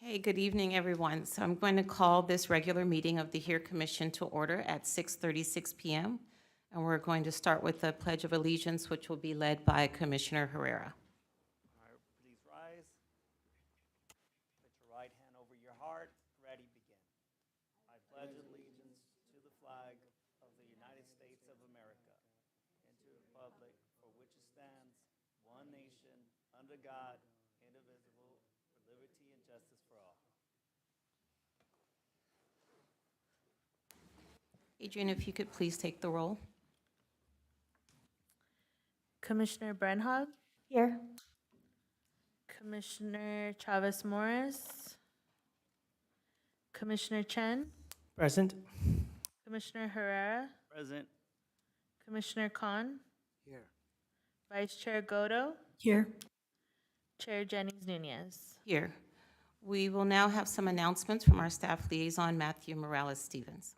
Okay, good evening, everyone. So I'm going to call this regular meeting of the HERE Commission to order at 6:36 p.m. And we're going to start with the Pledge of Allegiance, which will be led by Commissioner Herrera. All right, please rise. Put your right hand over your heart. Ready, begin. I pledge allegiance to the flag of the United States of America and to the republic for which it stands, one nation, under God, indivisible, with liberty and justice for all. Adrian, if you could please take the roll. Commissioner Brenhog, Here. Commissioner Chavez Morris, Commissioner Chen, Present. Commissioner Herrera, Present. Commissioner Khan, Here. Vice Chair Godo, Here. Chair Jennings Nunez. Here. We will now have some announcements from our staff liaison, Matthew Morales-Stevens.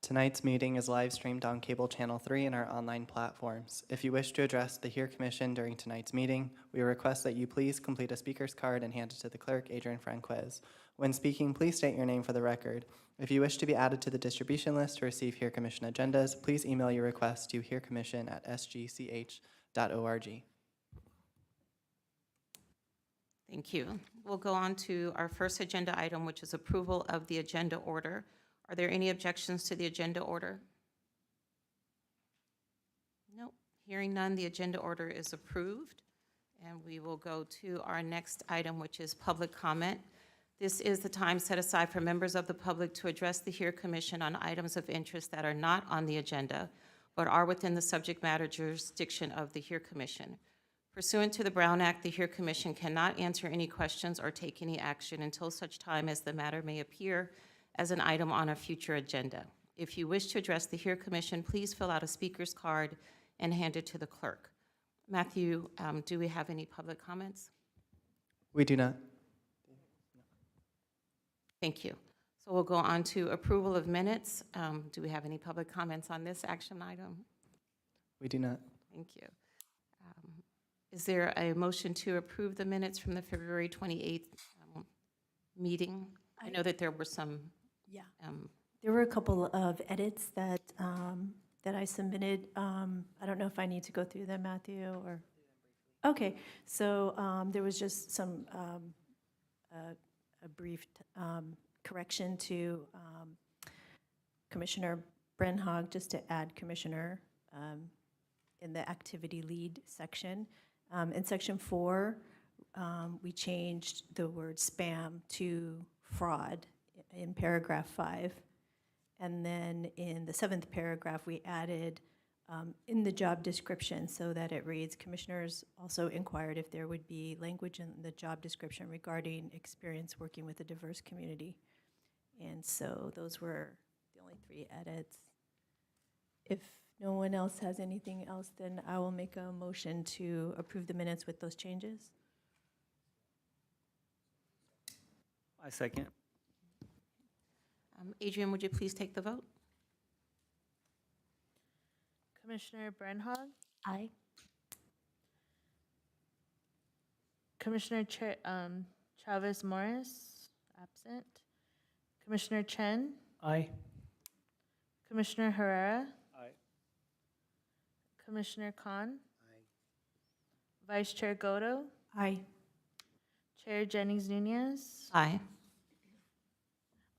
Tonight's meeting is live streamed on cable channel 3 and our online platforms. If you wish to address the HERE Commission during tonight's meeting, we request that you please complete a speaker's card and hand it to the clerk, Adrian Franquez. When speaking, please state your name for the record. If you wish to be added to the distribution list to receive HERE Commission agendas, please email your request to herecommission@sgch.org. Thank you. We'll go on to our first agenda item, which is approval of the agenda order. Are there any objections to the agenda order? Nope. Hearing none, the agenda order is approved. And we will go to our next item, which is public comment. This is the time set aside for members of the public to address the HERE Commission on items of interest that are not on the agenda, but are within the subject matter jurisdiction of the HERE Commission. Pursuant to the Brown Act, the HERE Commission cannot answer any questions or take any action until such time as the matter may appear as an item on a future agenda. If you wish to address the HERE Commission, please fill out a speaker's card and hand it to the clerk. Matthew, do we have any public comments? We do not. Thank you. So we'll go on to approval of minutes. Do we have any public comments on this action item? We do not. Thank you. Is there a motion to approve the minutes from the February 28th meeting? I know that there were some. Yeah. um, There were a couple of edits that, that I submitted. I don't know if I need to go through them, Matthew, or? Okay, so there was just some, a brief correction to Commissioner Brenhog, just to add Commissioner in the activity lead section. In section 4, we changed the word spam to fraud in paragraph 5. And then in the 7th paragraph, we added in the job description so that it reads, commissioners also inquired if there would be language in the job description regarding experience working with a diverse community. And so those were the only 3 edits. If no one else has anything else, then I will make a motion to approve the minutes with those changes. I second. Adrian, would you please take the vote? Commissioner Brenhog, Aye. Commissioner Chavez Morris, absent. Commissioner Chen, Aye. Commissioner Herrera, Aye. Commissioner Khan, Vice Chair Godo, Aye. Chair Jennings Nunez. Aye.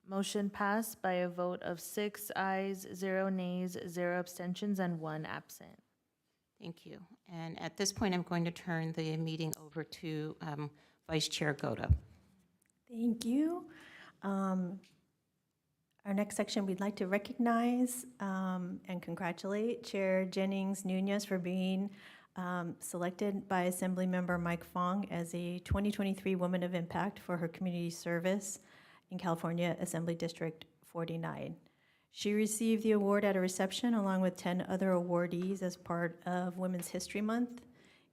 Motion passed by a vote of 6 ayes, 0 nays, 0 abstentions, and 1 absent. Thank you. And at this point, I'm going to turn the meeting over to Vice Chair Godo. Thank you. Our next section, we'd like to recognize and congratulate Chair Jennings Nunez for being selected by Assemblymember Mike Fong as a 2023 Woman of Impact for her community service in California Assembly District 49. She received the award at a reception along with 10 other awardees as part of Women's History Month.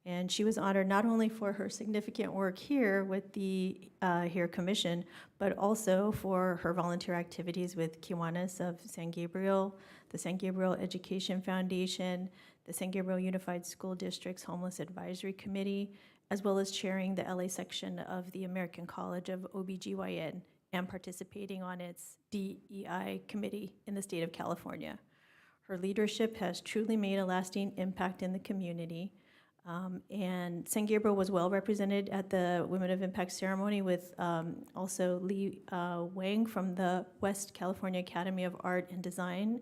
And she was honored not only for her significant work here with the HERE Commission, but also for her volunteer activities with Kiwanis of San Gabriel, the San Gabriel Education Foundation, the San Gabriel Unified School District's Homeless Advisory Committee, as well as chairing the LA section of the American College of OBGYN and participating on its DEI committee in the state of California. Her leadership has truly made a lasting impact in the community. And San Gabriel was well represented at the Women of Impact ceremony with also Lee Wang from the West California Academy of Art and Design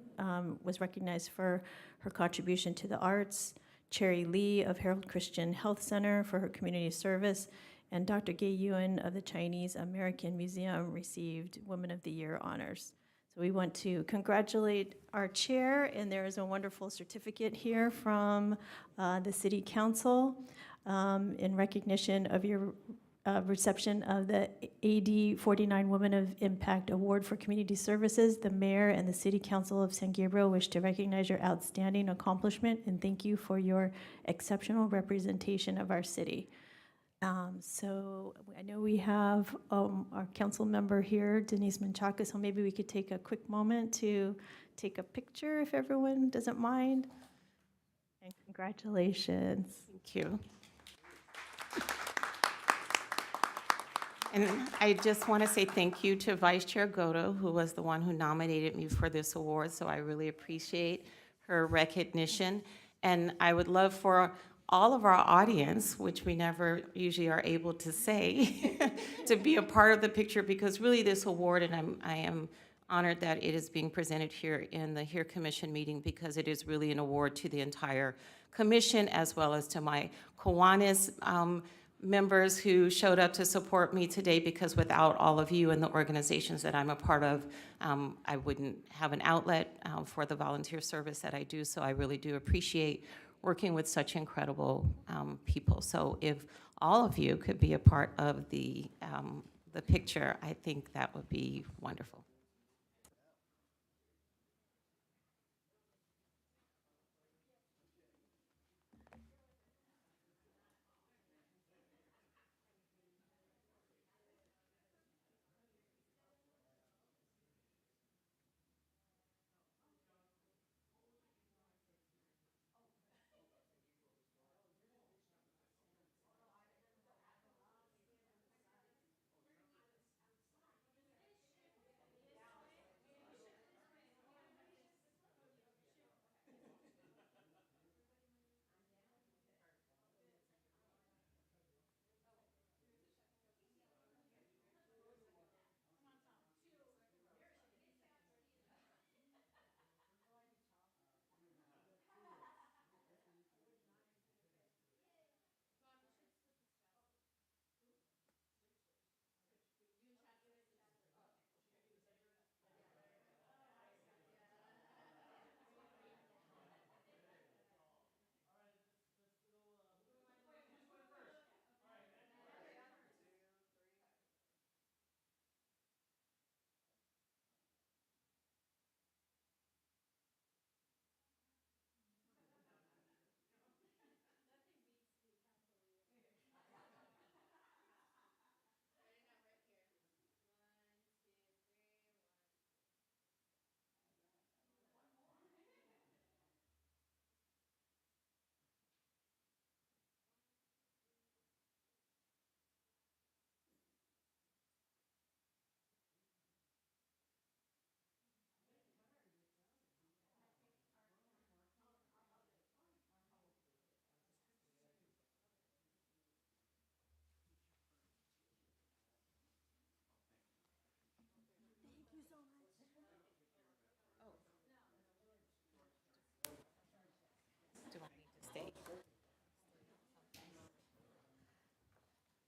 was recognized for her contribution to the arts. Cherry Lee of Herald Christian Health Center for her community service. And Dr. Gay Yuen of the Chinese American Museum received Women of the Year honors. So we want to congratulate our chair, and there is a wonderful certificate here from the City Council in recognition of your reception of the AD 49 Women of Impact Award for Community Services. The Mayor and the City Council of San Gabriel wish to recognize your outstanding accomplishment and thank you for your exceptional representation of our city. So I know we have our council member here, Denise Menchaca, so maybe we could take a quick moment to take a picture if everyone doesn't mind. And congratulations. Thank you. And I just want to say thank you to Vice Chair Goto, who was the one who nominated me for this award, so I really appreciate her recognition. And I would love for all of our audience, which we never usually are able to say, to be a part of the picture, because really this award, and I am honored that it is being presented here in the HERE Commission meeting, because it is really an award to the entire commission, as well as to my Kiwanis members who showed up to support me today, because without all of you and the organizations that I'm a part of, I wouldn't have an outlet for the volunteer service that I do, so I really do appreciate working with such incredible people. So if all of you could be a part of the picture, I think that would be wonderful. Do I need to stay?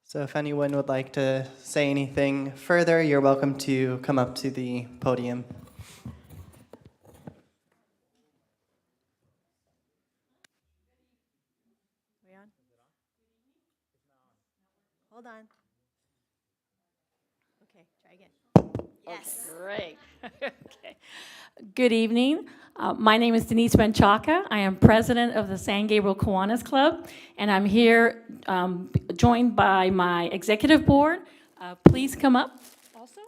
So if anyone would like to say anything further, you're welcome to come up to the podium. We on? Hold on. Okay, try again. Yes. Great. Okay. Good evening. My name is Denise Menchaca. I am president of the San Gabriel Kiwanis Club, and I'm here joined by my executive board. Please come up also.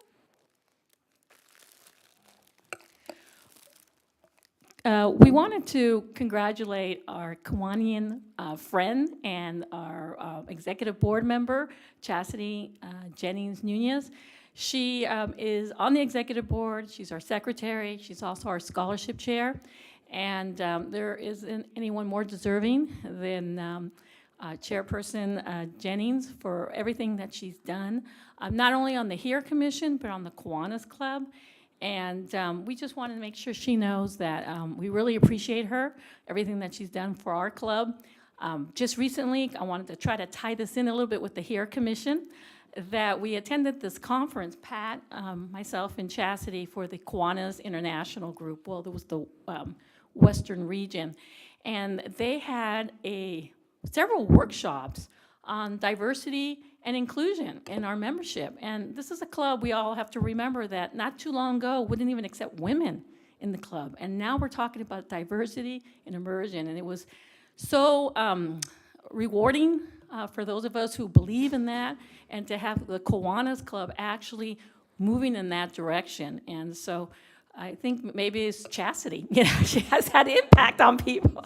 We wanted to congratulate our Kiwanian friend and our executive board member, Chastity Jennings Nunez. She is on the executive board. She's our secretary. She's also our scholarship chair. And there isn't anyone more deserving than Chairperson Jennings for everything that she's done, not only on the HERE Commission, but on the Kiwanis Club. And we just wanted to make sure she knows that we really appreciate her, everything that she's done for our club. Just recently, I wanted to try to tie this in a little bit with the HERE Commission, that we attended this conference, Pat, myself, and Chastity, for the Kiwanis International Group. Well, there was the Western region. And they had several workshops on diversity and inclusion in our membership. And this is a club we all have to remember that not too long ago we didn't even accept women in the club. And now we're talking about diversity and immersion. And it was so rewarding for those of us who believe in that, and to have the Kiwanis Club actually moving in that direction. And so I think maybe it's Chastity. You know, she has had impact on people.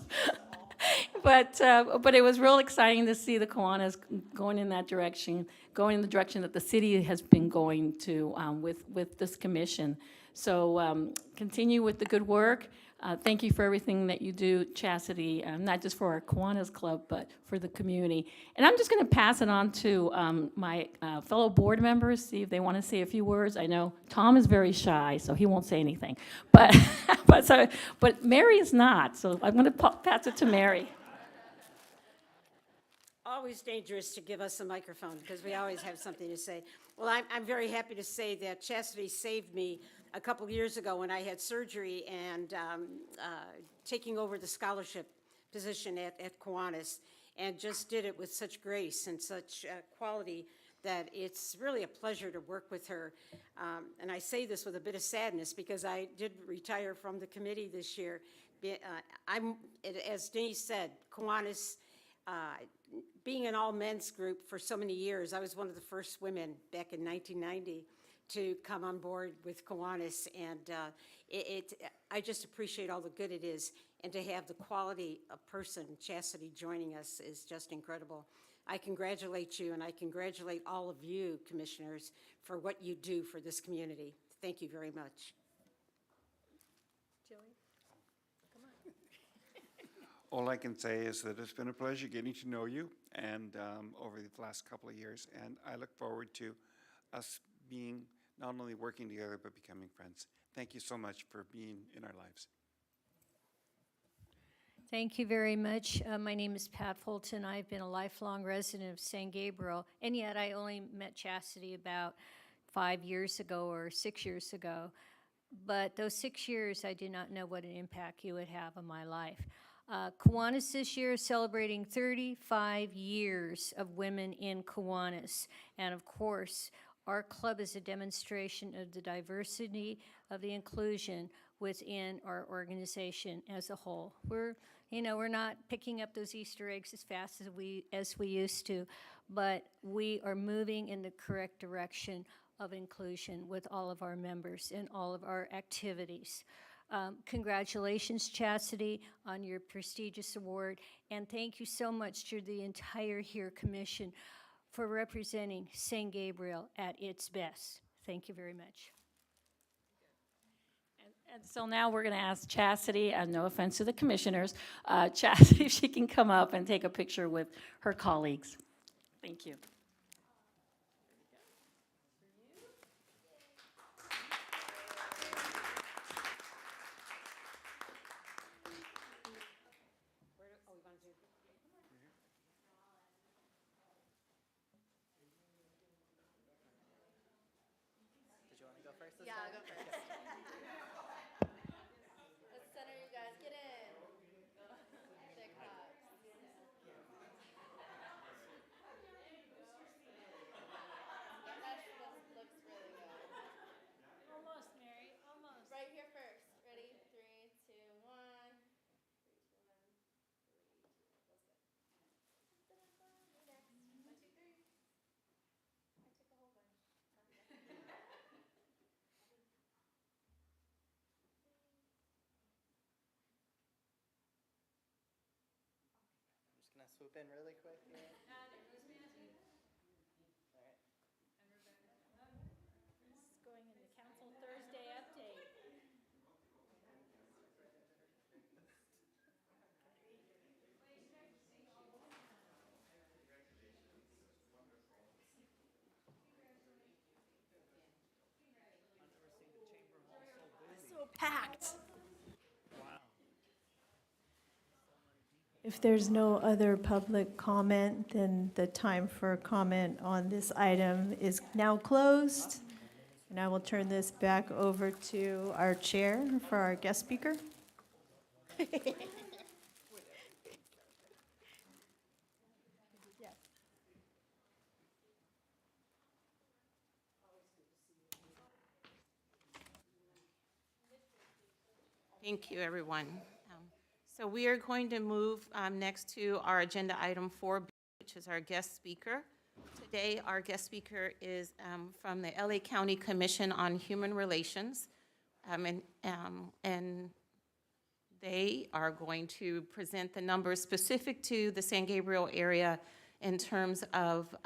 But it was real exciting to see the Kiwanis going in that direction, going in the direction that the city has been going to with this commission. So continue with the good work. Thank you for everything that you do, Chastity, not just for our Kiwanis Club, but for the community. And I'm just going to pass it on to my fellow board members, see if they want to say a few words. I know Tom is very shy, so he won't say anything. But but Mary is not, so I'm going to pass it to Mary. Always dangerous to give us a microphone, because we always have something to say. Well, I'm very happy to say that Chastity saved me a couple years ago when I had surgery and taking over the scholarship position at Kiwanis, and just did it with such grace and such quality that it's really a pleasure to work with her. And I say this with a bit of sadness, because I did retire from the committee this year. As Denise said, Kiwanis, being an all-men's group for so many years, I was one of the first women back in 1990 to come on board with Kiwanis, and I just appreciate all the good it is, and to have the quality of person, Chastity, joining us is just incredible. I congratulate you, and I congratulate all of you, commissioners, for what you do for this community. Thank you very much. All I can say is that it's been a pleasure getting to know you and over the last couple of years, and I look forward to us being not only working together but becoming friends. Thank you so much for being in our lives. Thank you very much. My name is Pat Fulton. I've been a lifelong resident of San Gabriel, and yet I only met Chastity about 5 years ago or 6 years ago. But those 6 years, I did not know what an impact you would have on my life. Kiwanis this year is celebrating 35 years of women in Kiwanis. And of course, our club is a demonstration of the diversity of the inclusion within our organization as a whole. We're not picking up those Easter eggs as fast as we used to, but we are moving in the correct direction of inclusion with all of our members in all of our activities. Congratulations, Chastity, on your prestigious award, and thank you so much to the entire HERE Commission for representing San Gabriel at its best. Thank you very much. And so now we're going to ask Chastity, no offense to the commissioners, Chastity, if she can come up and take a picture with her colleagues. Thank you. Yeah, I'll go first. Let's center you guys. Get in. Big hugs. That looks really good. Almost, Mary. Almost. Right here first. Ready? 3, 2, 1. 3, 2, 1. 3, 2, 1. Let's go. Next. 1, 2, 3. I took a whole bunch. swoop in really quick here. Going into Council Thursday update. So packed. If there's no other public comment, then the time for comment on this item is now closed. And I will turn this back over to our chair for our guest speaker. Thank you, everyone. So we are going to move next to our agenda item 4B, which is our guest speaker. Today, our guest speaker is from the LA County Commission on Human Relations. And they are going to present the numbers specific to the San Gabriel area in terms of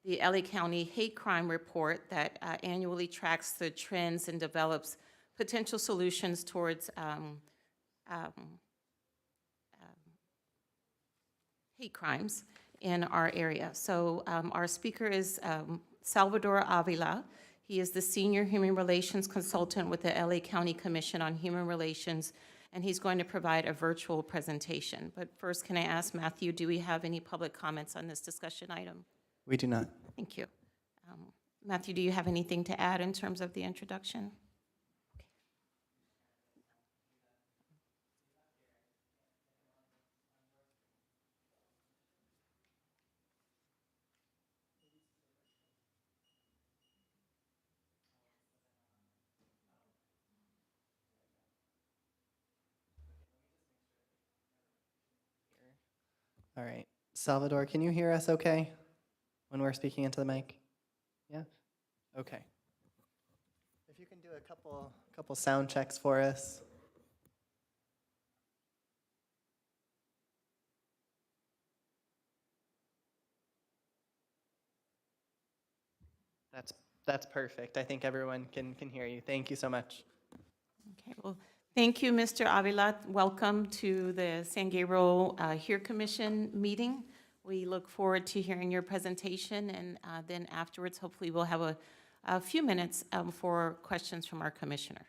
the LA County Hate Crime Report that annually tracks the trends and develops potential solutions towards hate crimes in our area. So our speaker is Salvador Avila. He is the Senior Human Relations Consultant with the LA County Commission on Human Relations, and he's going to provide a virtual presentation. But first, can I ask Matthew, do we have any public comments on this discussion item? We do not. Thank you. Matthew, do you have anything to add in terms of the introduction? All right. Salvador, can you hear us okay when we're speaking into the mic? Yeah? Okay. If you can do a couple sound checks for us. That's perfect. I think everyone can hear you. Thank you so much. Okay, well, thank you, Mr. Avila. Welcome to the San Gabriel Hear Commission meeting. We look forward to hearing your presentation, and then afterwards, hopefully, we'll have a few minutes for questions from our commissioner.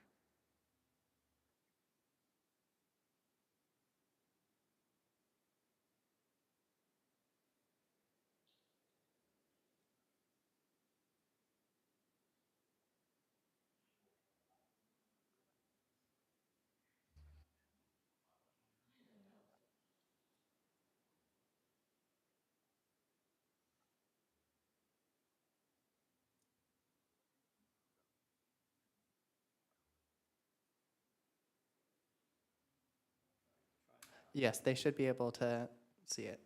Yes, they should be able to see it.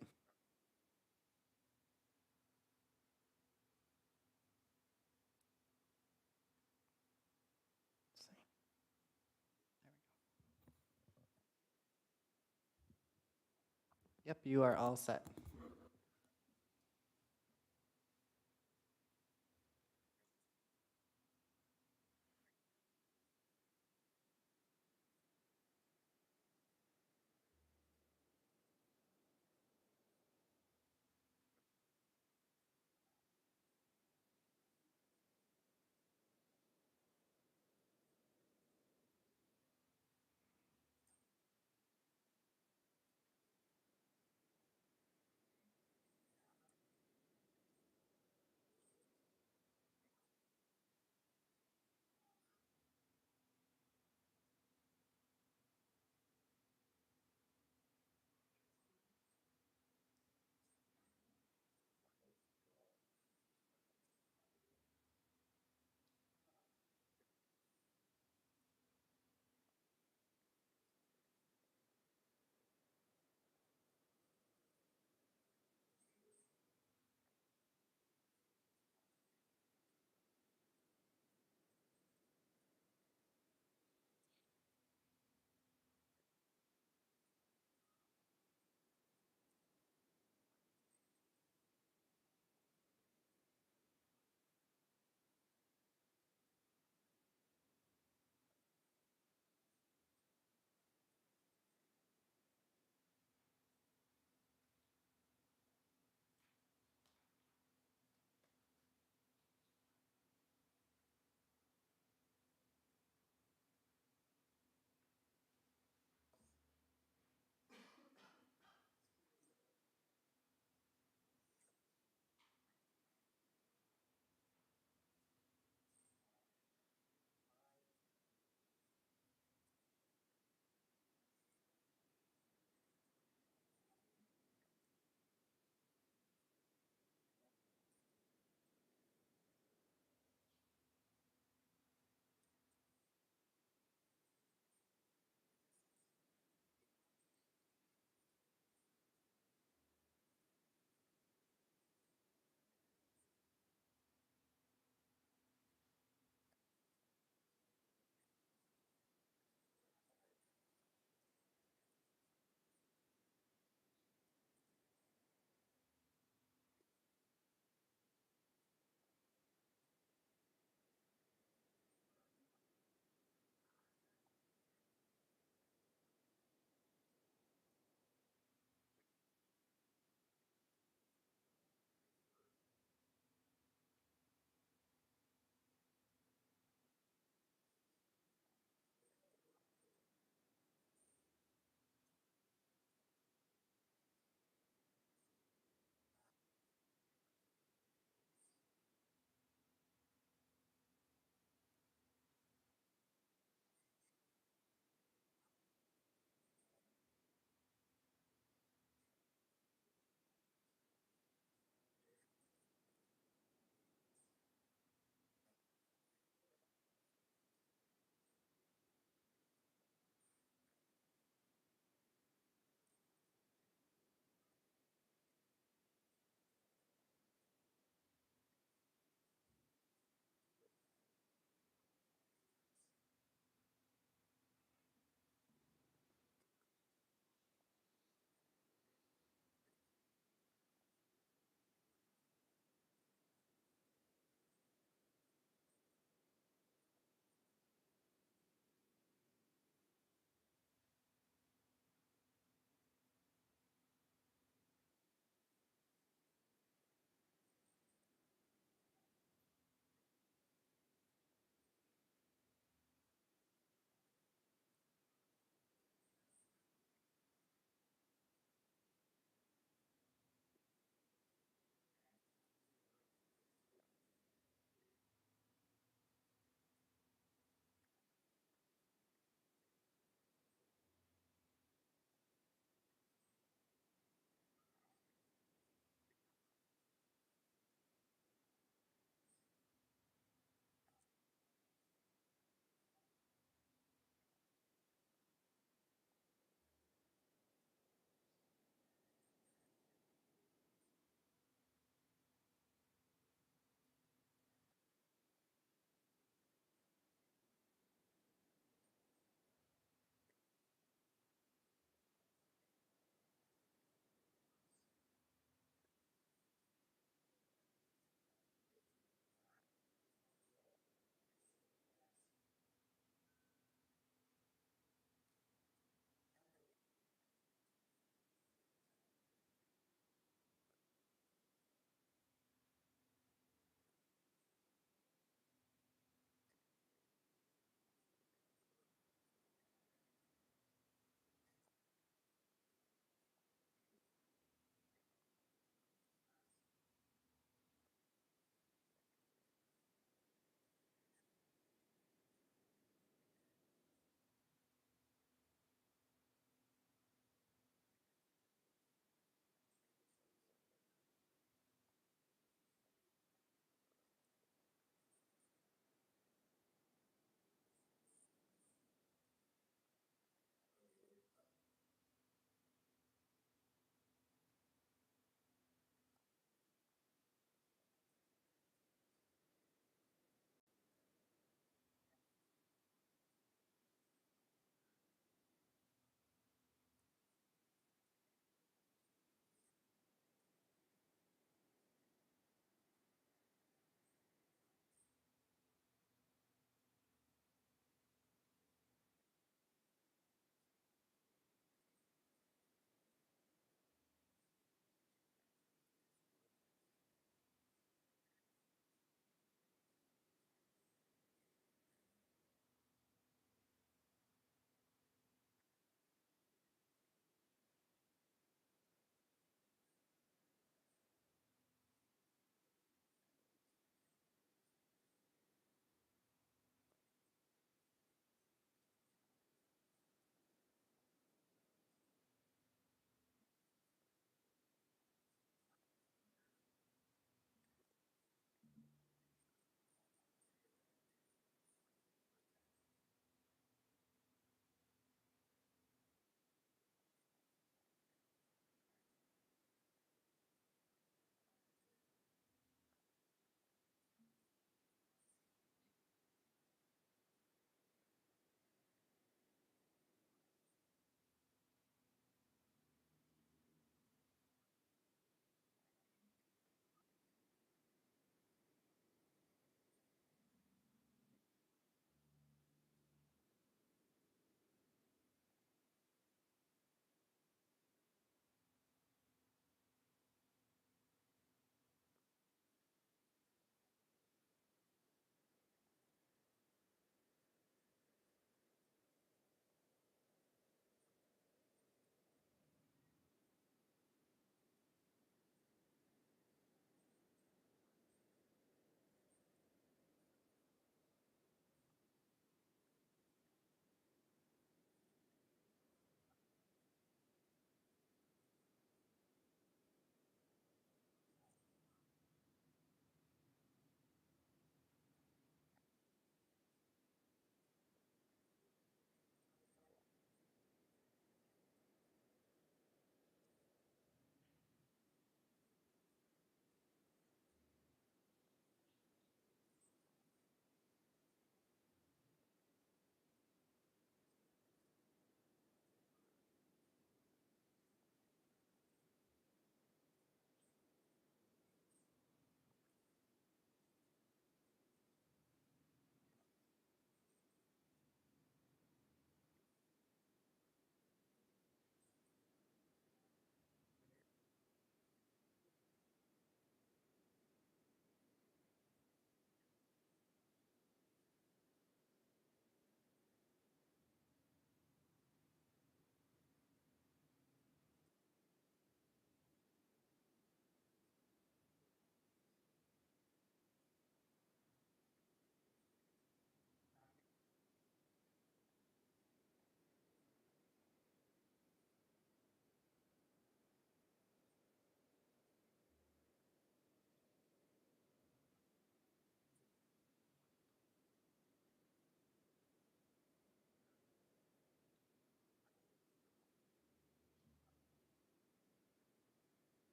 Yep, you are all set.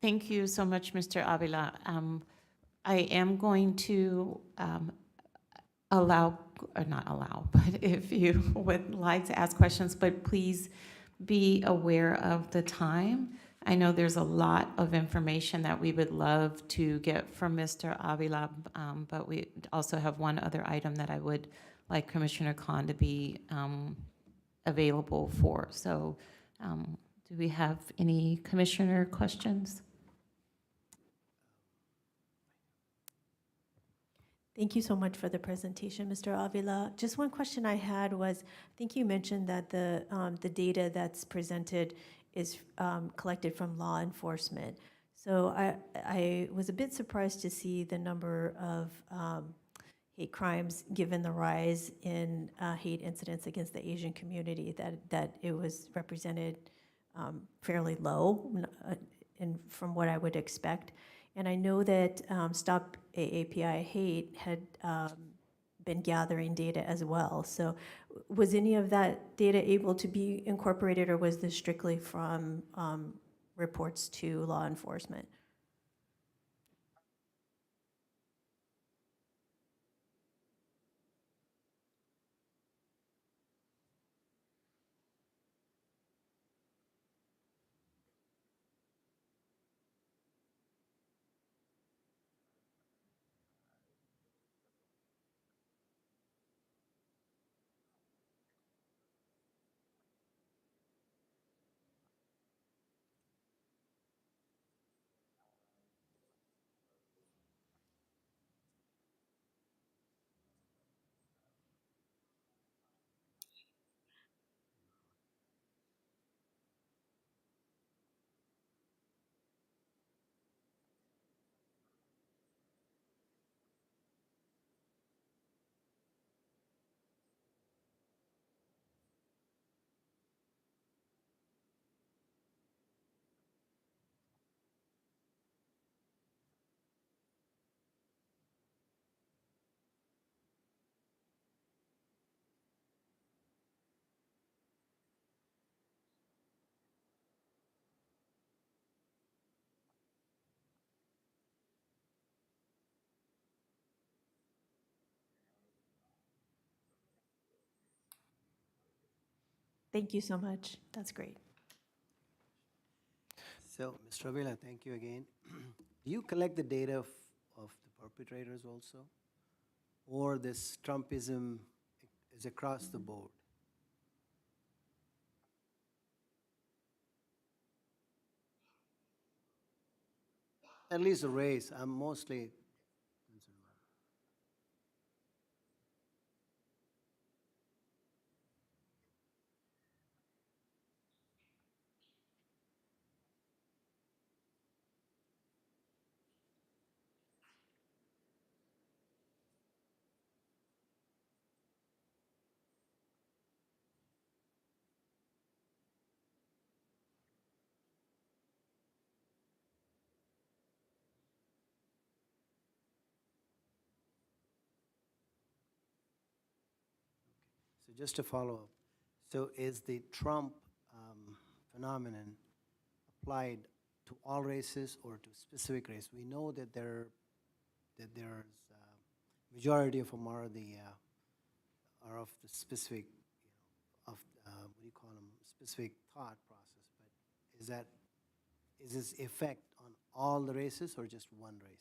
Thank you so much, Mr. Avila. I am going to allow, or not allow, but if you would like to ask questions, but please be aware of the time. I know there's a lot of information that we would love to get from Mr. Avila, but we also have one other item that I would like Commissioner Khan to be available for. So do we have any commissioner questions? Thank you so much for the presentation, Mr. Avila. Just one question I had was, I think you mentioned that the data that's presented is collected from law enforcement. So I was a bit surprised to see the number of hate crimes, given the rise in hate incidents against the Asian community, that it was represented fairly low from what I would expect. And I know that Stop AAPI Hate had been gathering data as well. So was any of that data able to be incorporated, or was this strictly from reports to law enforcement? Thank you so much. That's great. So, Mr. Avila, thank you again. Do you collect the data of the perpetrators also? Or this Trumpism is across the board? At least the race, I'm mostly concerned about. So just to follow up, so is the Trump phenomenon applied to all races or to specific race? We know that there's majority of them are are of the specific, of what do you call them, specific thought process. But is this effect on all the races or just one race?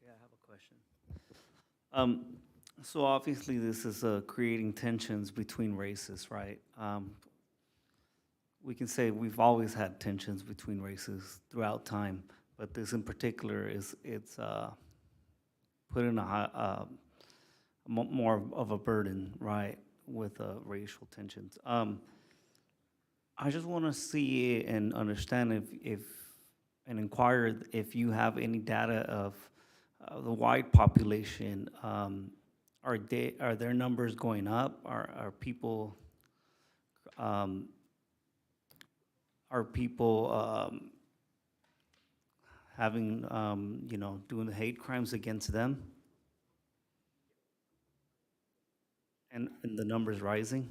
Okay, I have a question. So obviously this is creating tensions between races, right? We can say we've always had tensions between races throughout time, but this in particular it's put in more of a burden, right, with racial tensions. I just want to see and understand if and inquire if you have any data of the white population. Are their numbers going up? Um, are people having doing the hate crimes against them, and the numbers rising?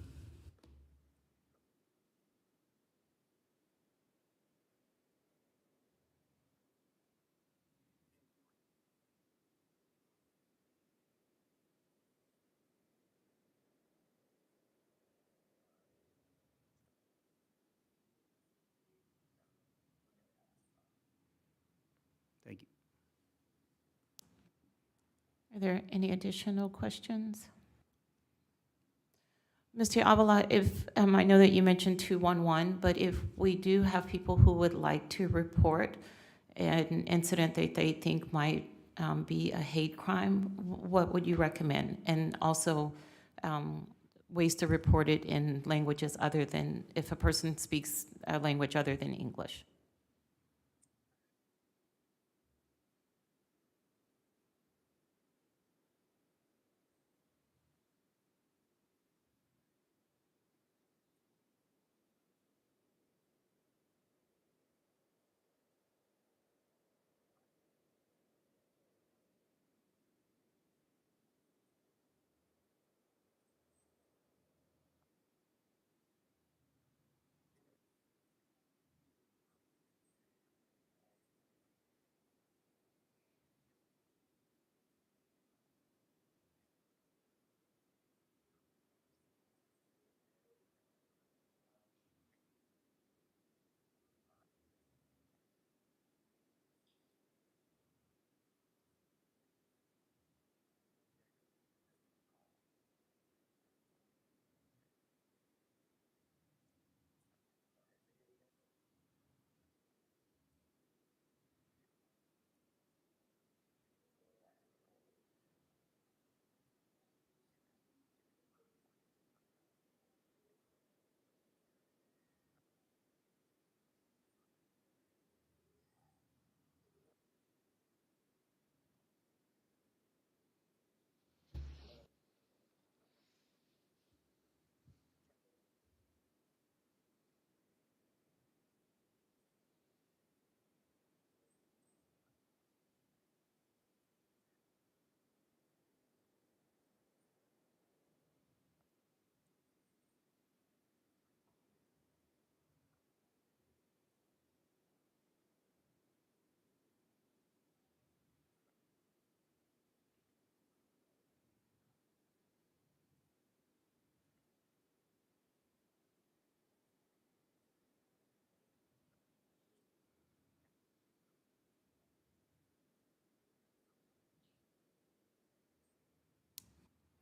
Thank you. Are there any additional questions? Mr. Avila, if, I know that you mentioned 211, but if we do have people who would like to report an incident that they think might be a hate crime, what would you recommend? And also ways to report it in languages other than, if a person speaks a language other than English.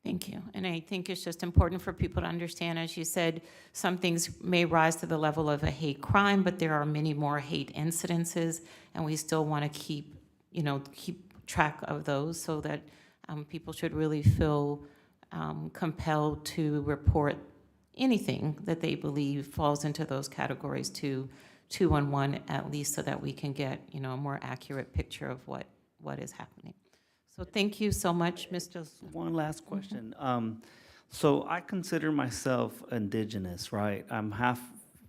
Thank you. And I think it's just important for people to understand, as you said, some things may rise to the level of a hate crime, but there are many more hate incidences, and we still want to keep track of those so that people should really feel compelled to report anything that they believe falls into those categories to 211 at least, so that we can get, a more accurate picture of what is happening. So thank you so much, Mr. Just one last question. So I consider myself indigenous, right? I'm half,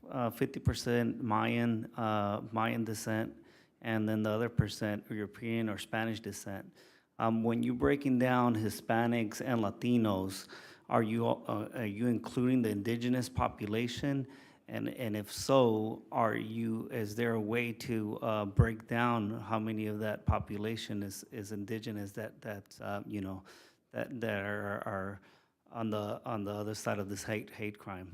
50% Mayan descent, and then the other percent European or Spanish descent. When you're breaking down Hispanics and Latinos, are you including the indigenous population? And if so, is there a way to break down how many of that population is indigenous that are on the other side of this hate crime?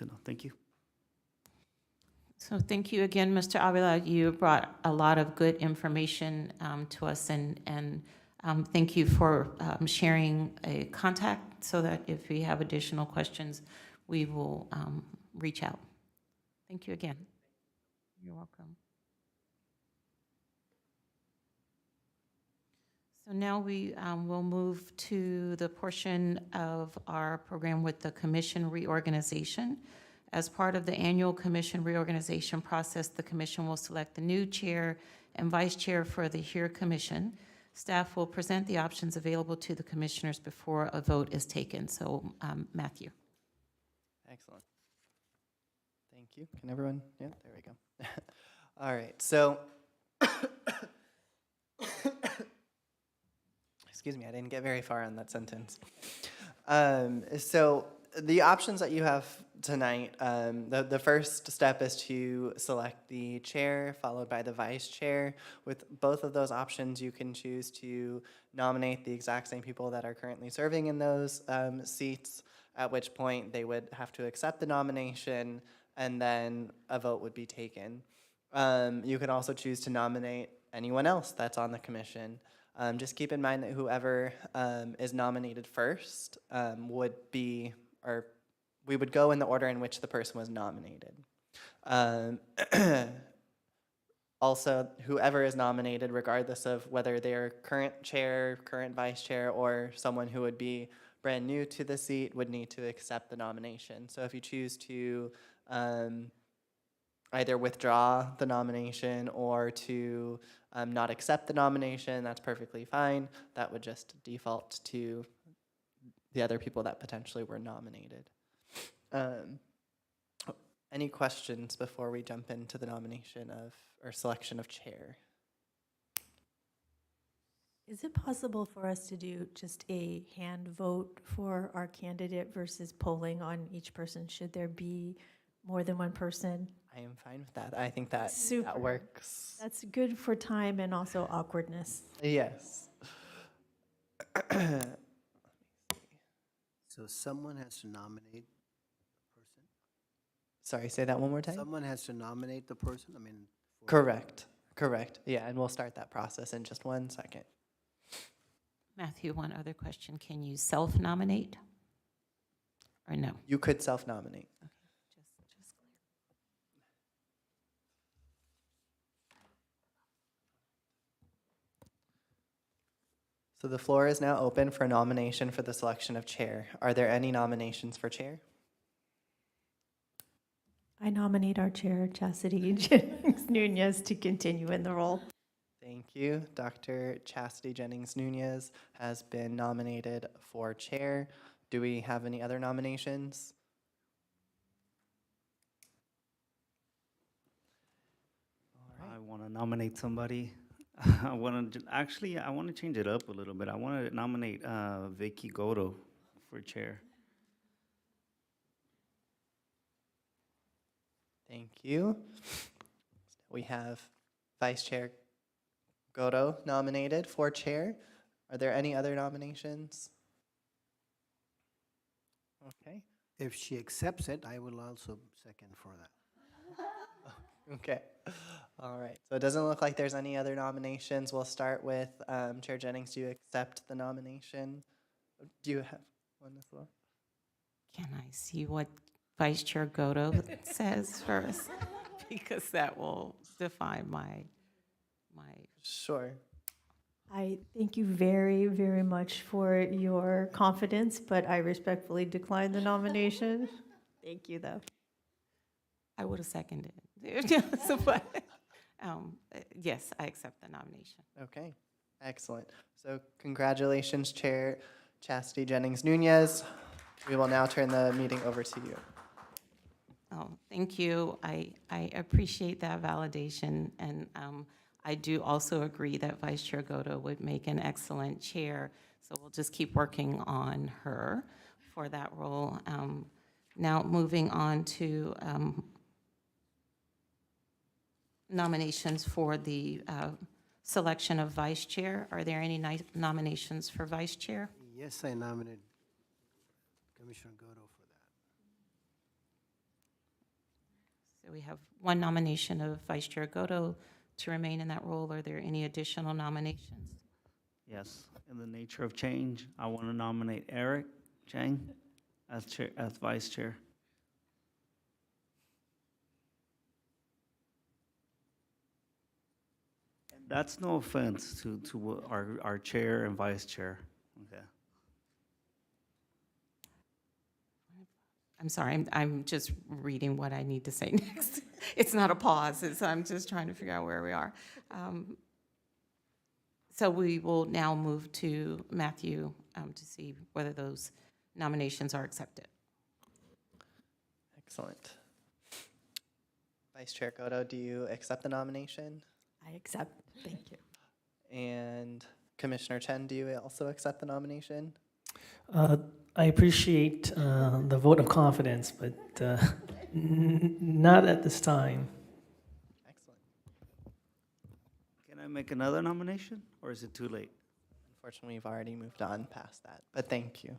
to know. Thank you. So thank you again, Mr. Avila. You brought a lot of good information to us, and thank you for sharing a contact so that if we have additional questions, we will reach out. Thank you again. You're welcome. So now we will move to the portion of our program with the commission reorganization. As part of the annual commission reorganization process, the commission will select the new chair and vice chair for the HERE Commission. Staff will present the options available to the commissioners before a vote is taken. So, Matthew. Excellent. Thank you. Can everyone? Yeah, there we go. All right, so, excuse me, I didn't get very far on that sentence. So the options that you have tonight, the first step is to select the chair, followed by the vice chair. With both of those options, you can choose to nominate the exact same people that are currently serving in those seats, at which point they would have to accept the nomination, and then a vote would be taken. You can also choose to nominate anyone else that's on the commission. Just keep in mind that whoever is nominated first would be, or we would go in the order in which the person was nominated. Also, whoever is nominated, regardless of whether they're current chair, current vice chair, or someone who would be brand new to the seat, would need to accept the nomination. So if you choose to either withdraw the nomination or to not accept the nomination, that's perfectly fine. That would just default to the other people that potentially were nominated. Any questions before we jump into the nomination of, or selection of chair? Is it possible for us to do just a hand vote for our candidate versus polling on each person? Should there be more than one person? I am fine with that. I think that, Super. that works. That's good for time and also awkwardness. Yes. So someone has to nominate the person? Sorry, say that one more time? Someone has to nominate the person? I mean. Correct. Correct. Yeah, and we'll start that process in just 1 second. Matthew, one other question. Can you self-nominate? Or no? You could self-nominate. Just clear. So the floor is now open for nomination for the selection of chair. Are there any nominations for chair? I nominate our chair, Chastity Jennings Nunez, to continue in the role. Thank you. Dr. Chastity Jennings Nunez has been nominated for chair. Do we have any other nominations? I want to nominate somebody. I want to change it up a little bit. I want to nominate Vicky Goto for chair. Thank you. We have Vice Chair Goto nominated for chair. Are there any other nominations? Okay. If she accepts it, I will also second for that. Okay. All right. So it doesn't look like there's any other nominations. We'll start with Chair Jennings. Do you accept the nomination? Do you have one as well? Can I see what Vice Chair Goto says first? Because that will define my. Sure. I thank you very, very much for your confidence, but I respectfully decline the nomination. Thank you, though. I would have seconded. So, but, yes, I accept the nomination. Okay. Excellent. So congratulations, Chair Chastity Jennings Nunez. We will now turn the meeting over to you. Oh, thank you. I appreciate that validation, and I do also agree that Vice Chair Goto would make an excellent chair, so we'll just keep working on her for that role. Now, moving on to nominations for the selection of Vice Chair. Are there any nominations for Vice Chair? Yes, I nominate Commissioner Goto for So we have one nomination of Vice Chair Godo to remain in that role. Are there any additional nominations? Yes, in the nature of change, I want to nominate Eric Chang as chair, as vice chair. And that's no offense to our chair and vice chair, okay? I'm sorry, I'm just reading what I need to say next. It's not a pause, I'm just trying to figure out where we are. So we will now move to Matthew to see whether those nominations are accepted. Excellent. Vice Chair Godo, do you accept the nomination? I accept. Thank you. And Commissioner Chen, do you also accept the nomination? I appreciate the vote of confidence, but not at this time. Excellent. Can I make another nomination, or is it too late? Unfortunately, we've already moved on past that, but thank you.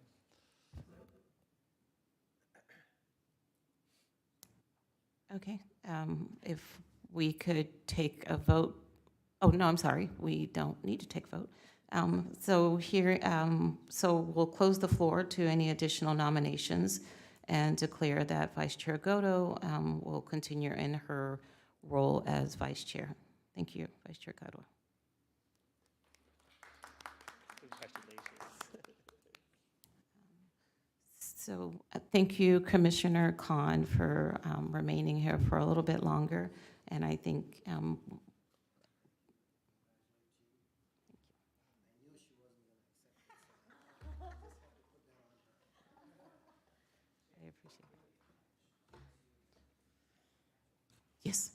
Okay, if we could take a vote. Oh, no, I'm sorry, we don't need to take a vote. So we'll close the floor to any additional nominations and declare that Vice Chair Godo will continue in her role as Vice Chair. Thank you, Vice Chair Godo. So thank you, Commissioner Khan, for remaining here for a little bit longer. And I think I appreciate it. Yes.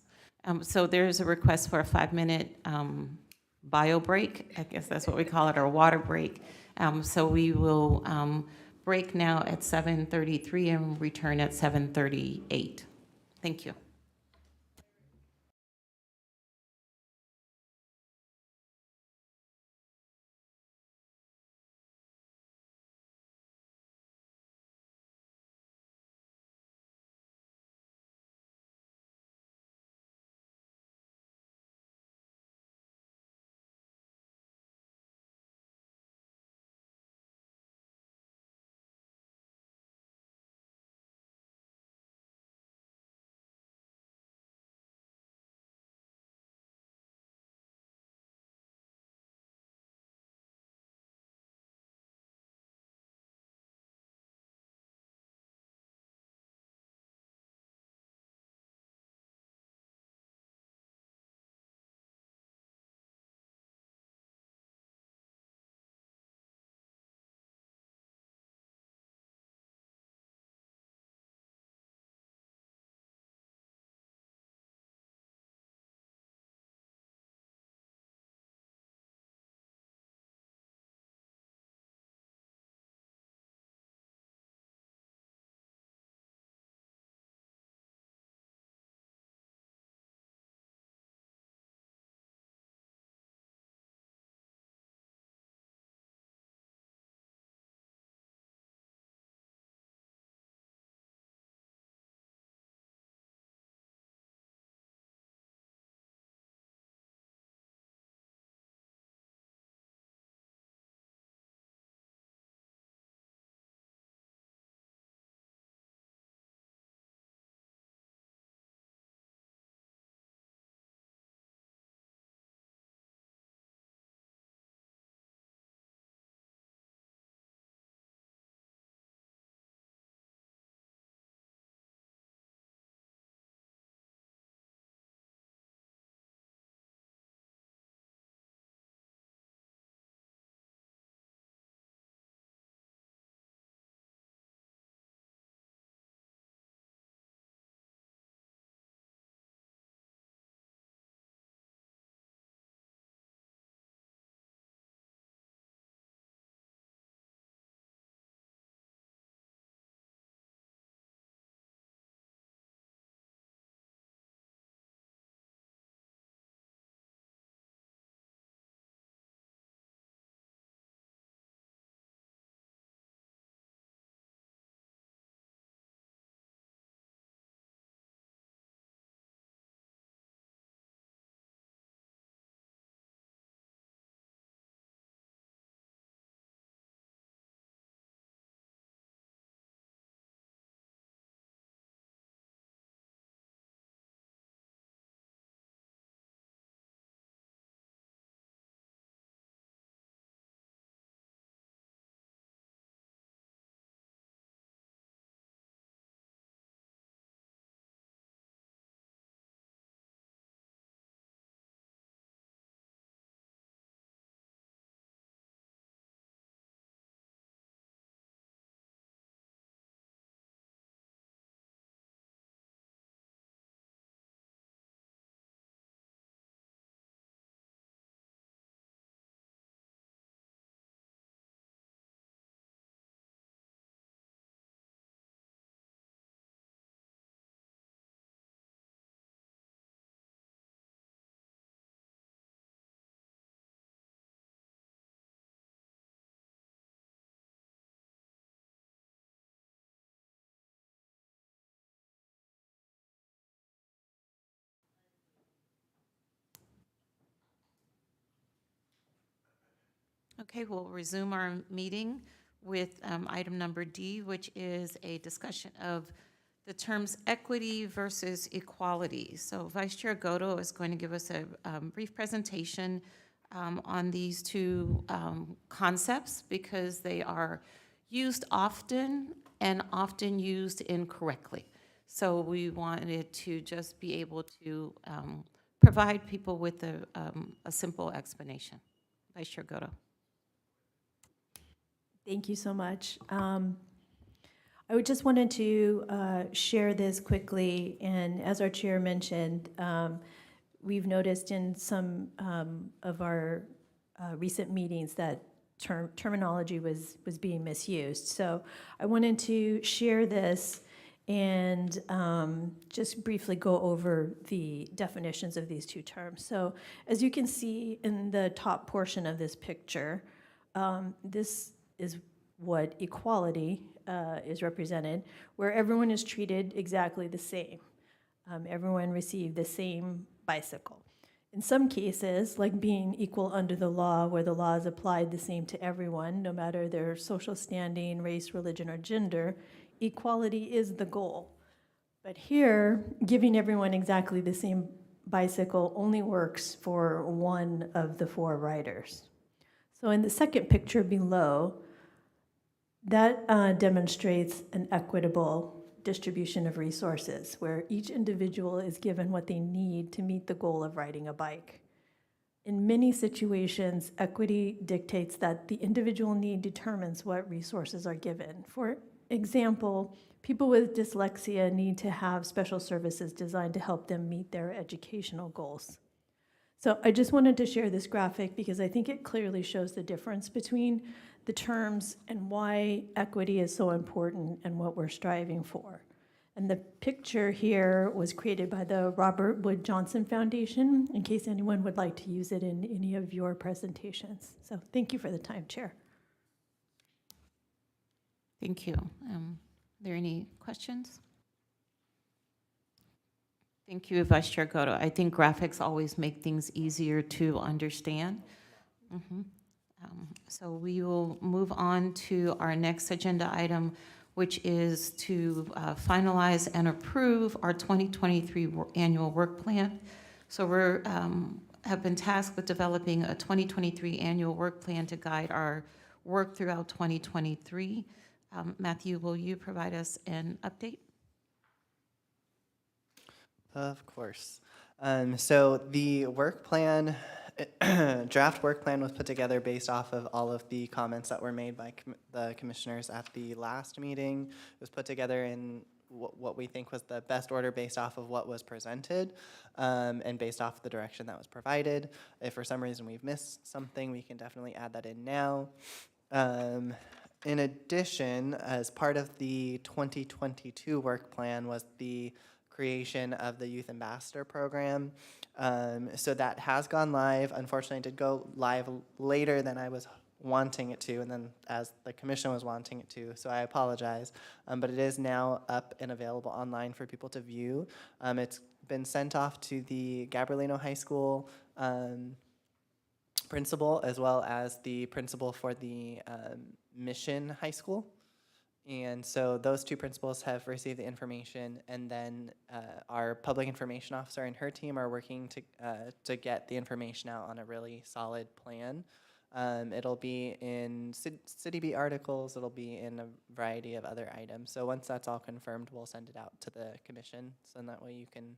So there's a request for a 5-minute bio break. I guess that's what we call it, or water break. So we will break now at 7:33 and return at 7:38. Thank you. Okay, we'll resume our meeting with item number D, which is a discussion of the terms equity versus equality. So Vice Chair Goto is going to give us a brief presentation on these two concepts because they are used often and often used incorrectly. So we wanted to just be able to provide people with a simple explanation. Vice Chair Goto. Thank you so much. I would just wanted to share this quickly, and as our chair mentioned, we've noticed in some of our recent meetings that terminology was being misused. So I wanted to share this and just briefly go over the definitions of these two terms. So as you can see in the top portion of this picture, this is what equality is represented, where everyone is treated exactly the same. Everyone received the same bicycle. In some cases, like being equal under the law, where the law is applied the same to everyone, no matter their social standing, race, religion, or gender, equality is the goal. But here, giving everyone exactly the same bicycle only works for one of the four riders. So in the second picture below, that demonstrates an equitable distribution of resources, where each individual is given what they need to meet the goal of riding a bike. In many situations, equity dictates that the individual need determines what resources are given. For example, people with dyslexia need to have special services designed to help them meet their educational goals. So I just wanted to share this graphic because I think it clearly shows the difference between the terms and why equity is so important and what we're striving for. And the picture here was created by the Robert Wood Johnson Foundation, in case anyone would like to use it in any of your presentations. So thank you for the time, Chair. Thank you. Are there any questions? Thank you, Vice Chair Goto. I think graphics always make things easier to understand. So we will move on to our next agenda item, which is to finalize and approve our 2023 annual work plan. So we have been tasked with developing a 2023 annual work plan to guide our work throughout 2023. Matthew, will you provide us an update? Of course. So the work plan, draft work plan was put together based off of all of the comments that were made by the commissioners at the last meeting. It was put together in what we think was the best order based off of what was presented and based off the direction that was provided. If for some reason we've missed something, we can definitely add that in now. In addition, as part of the 2022 work plan was the creation of the Youth Ambassador Program. So that has gone live. Unfortunately, it did go live later than I was wanting it to, and then as the commission was wanting it to, so I apologize. But it is now up and available online for people to view. It's been sent off to the Gabriel High School principal, as well as the principal for the Mission High School. And so those two principals have received the information, and then our public information officer and her team are working to get the information out on a really solid plan. It'll be in City Beat articles, it'll be in a variety of other items. So once that's all confirmed, we'll send it out to the commission, so that way you can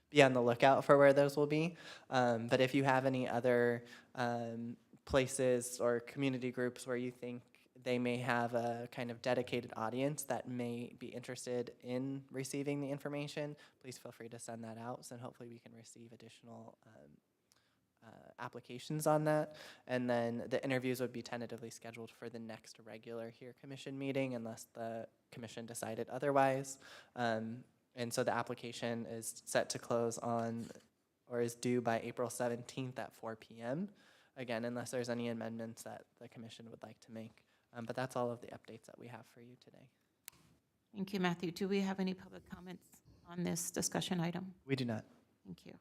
be on the lookout for where those will be. But if you have any other places or community groups where you think they may have a kind of dedicated audience that may be interested in receiving the information, please feel free to send that out, so hopefully we can receive additional applications on that. And then the interviews would be tentatively scheduled for the next regular commission meeting unless the commission decided otherwise. And so the application is set to close on, or is due by April 17th at 4 p.m. Again, unless there's any amendments that the commission would like to make. But that's all of the updates that we have for you today. Thank you, Matthew. Do we have any public comments on this discussion item? We do not. Thank you.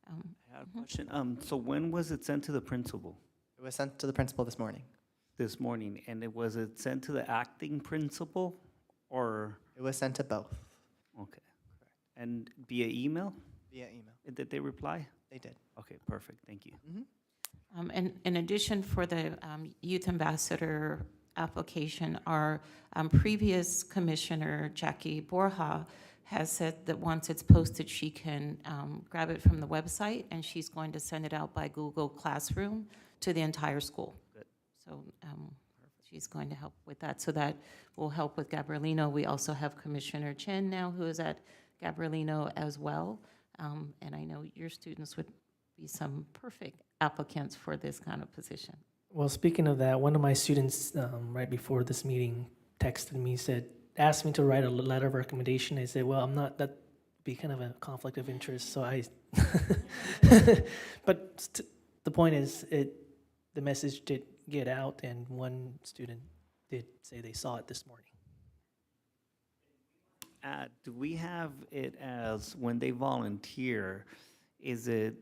I had a question. So when was it sent to the principal? It It was sent to the principal this morning. this morning, and was it sent to the acting principal, or, It was sent to both okay. And via email? via email. Did they reply? They did. Okay, perfect, thank you. And in addition, for the Youth Ambassador application, our previous commissioner, Jackie Borja, has said that once it's posted, she can grab it from the website, and she's going to send it out by Google Classroom to the entire school. Good. So she's going to help with that. So that will help with Gabrielino. We also have Commissioner Chen now, who is at Gabrielino as well. And I know your students would be some perfect applicants for this kind of position. Well, speaking of that, one of my students, right before this meeting, texted me, asked me to write a letter of recommendation. I said, well, I'm not, that'd be kind of a conflict of interest, so I, but the point is, the message did get out, and one student did say they saw it this morning. Do we have it as, when they volunteer, is it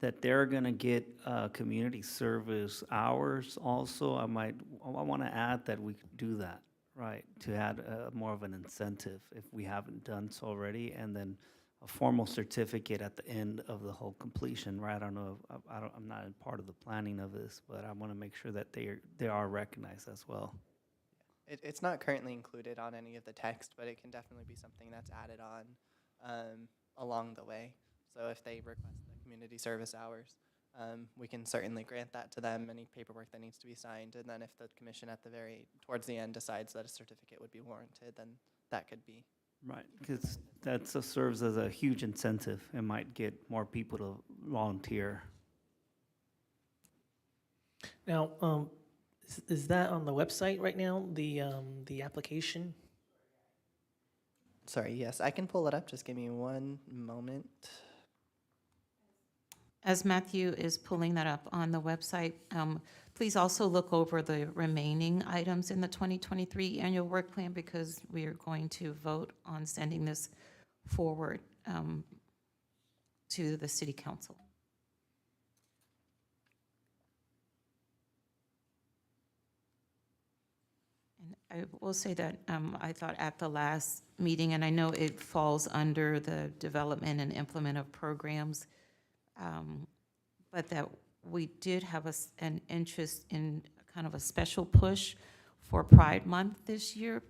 that they're gonna get community service hours also? I wanna add that we could do that, right? To add more of an incentive if we haven't done so already, and then a formal certificate at the end of the whole completion, right? I don't know, I'm not in part of the planning of this, but I wanna make sure that they are recognized as well. It's not currently included on any of the text, but it can definitely be something that's added on along the way. So if they request the community service hours, we can certainly grant that to them, any paperwork that needs to be signed. And then if the commission towards the end decides that a certificate would be warranted, then that could be. Right, because that serves as a huge incentive. It might get more people to volunteer. Now, is that on the website right now, the application? Sorry, yes, I can pull it up. Just give me one moment. As Matthew is pulling that up on the website, please also look over the remaining items in the 2023 annual work plan, because we are going to vote on sending this forward to the city council. And I will say that I thought at the last meeting, and I know it falls under the development and implement of programs, but that we did have an interest in kind of a special push for Pride Month this year.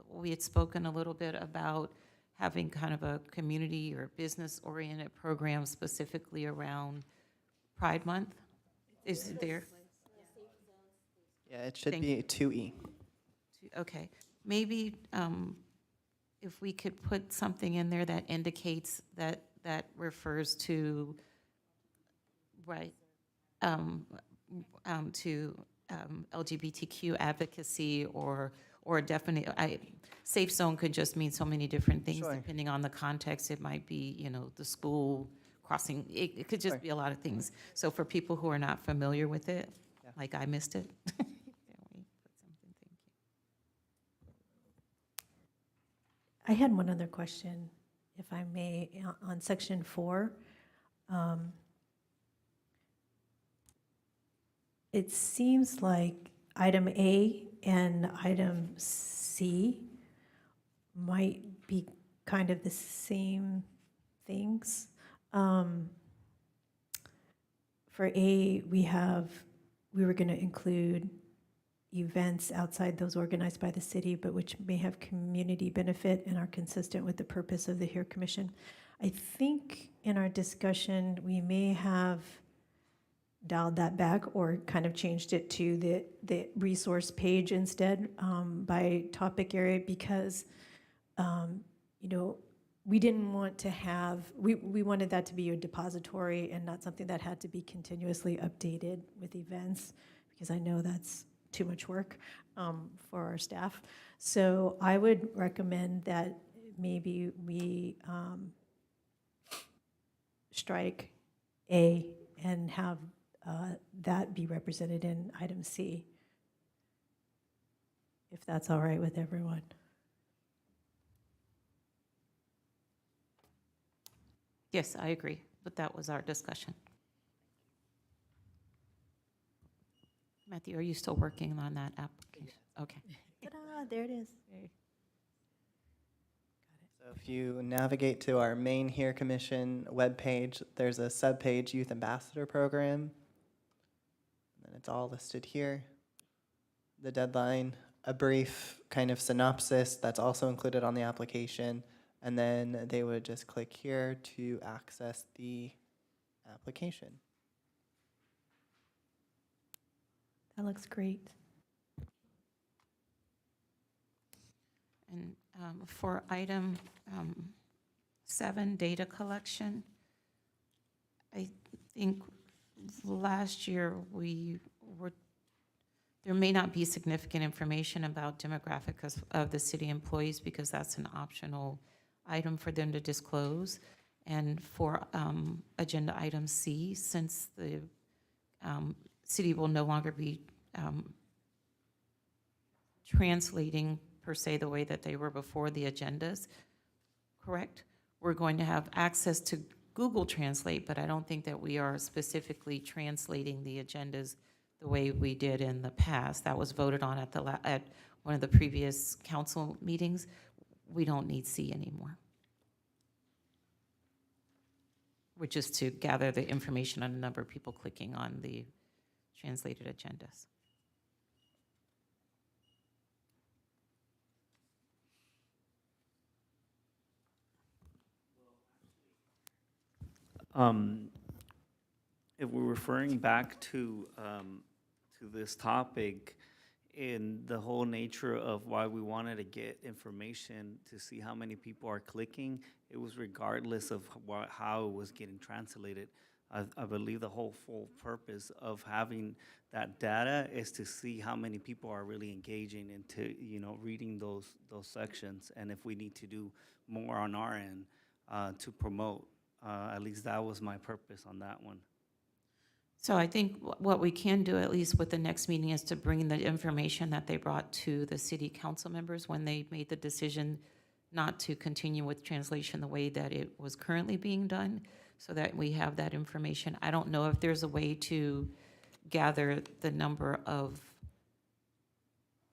We had spoken a little bit about having kind of a community or business-oriented program specifically around Pride Month. Is it there? Yeah, it should Thank be 2E. Okay, maybe if we could put something in there that indicates that refers to, right, to LGBTQ advocacy, or definitely, safe zone could just mean so many different things. Sure. Depending on the context. It might be, the school crossing, it could just Sure. be a lot of things. So for people who are not familiar with it, Yeah. like I missed it. Can we put something? Thank you. I had one other question, if I may, on section 4. It seems like item A and item C might be kind of the same things. For A, we were going to include events outside those organized by the city, but which may have community benefit and are consistent with the purpose of the HERE Commission. I think in our discussion, we may have dialed that back or kind of changed it to the resource page instead, by topic area, because, we didn't want to have, we wanted that to be a depository and not something that had to be continuously updated with events, because I know that's too much work for our staff. So I would recommend that maybe we strike A and have that be represented in item C, if that's all right with everyone. Yes, I agree, but that was our discussion. Matthew, are you still working on that application? Okay. Ta-da, there it is. So if you navigate to our main Here Commission webpage, there's a subpage Youth Ambassador Program. And it's all listed here. The deadline, a brief kind of synopsis that's also included on the application, and then they would just click here to access the application. That looks great. And for item 7, data collection, I think last year there may not be significant information about demographics of the city employees because that's an optional item for them to disclose. And for agenda item C, since the city will no longer be translating per se the way that they were before the agendas, correct? We're going to have access to Google Translate, but I don't think that we are specifically translating the agendas the way we did in the past. That was voted on at one of the previous council meetings. We don't need C anymore, which is to gather the information on a number of people clicking on the translated agendas. If we're referring back to this topic in the whole nature of why we wanted to get information to see how many people are clicking, it was regardless of how it was getting translated. I believe the whole full purpose of having that data is to see how many people are really engaging into, reading those sections, and if we need to do more on our end to promote. At least that was my purpose on that one. So I think what we can do, at least with the next meeting, is to bring the information that they brought to the city council members when they made the decision not to continue with translation the way that it was currently being done, so that we have that information. I don't know if there's a way to gather the number of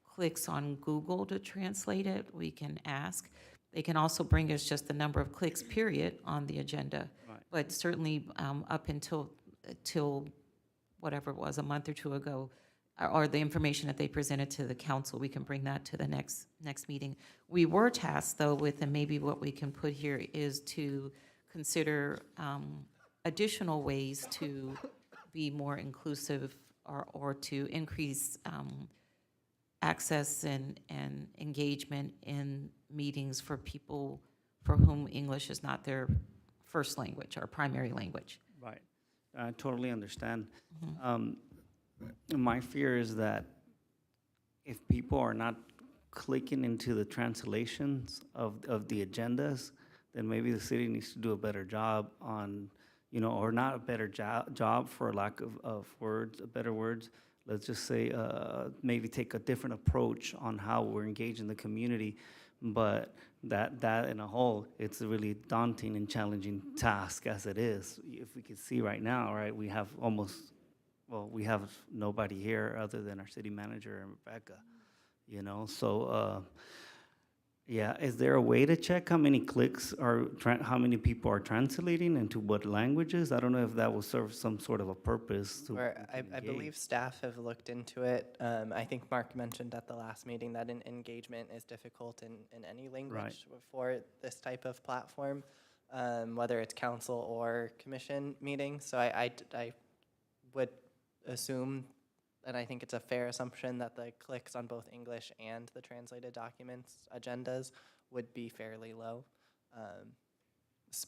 clicks on Google to translate it. We can ask. They can also bring us just the number of clicks, period, on the agenda. Right. But certainly up until whatever it was, a month or two ago, or the information that they presented to the council, we can bring that to the next meeting. We were tasked, though, with, and maybe what we can put here is to consider additional ways to be more inclusive or to increase access and engagement in meetings for people for whom English is not their first language or primary language. Right. I totally understand. My fear is that if people are not clicking into the translations of the agendas, then maybe the city needs to do a better job on, or not a better job for lack of words, better words. Let's just say maybe take a different approach on how we're engaging the community. But that in a whole, it's a really daunting and challenging task as it is. If we can see right now, right, we have we have nobody here other than our city manager and Rebecca, so yeah, is there a way to check how many clicks or how many people are translating into what languages? I don't know if that will serve some sort of a purpose. I believe staff have looked into it. I think Mark mentioned at the last meeting that engagement is difficult in any language for this type of platform, whether it's council or commission meeting. So I would assume, and I think it's a fair assumption, that the clicks on both English and the translated documents agendas would be fairly low.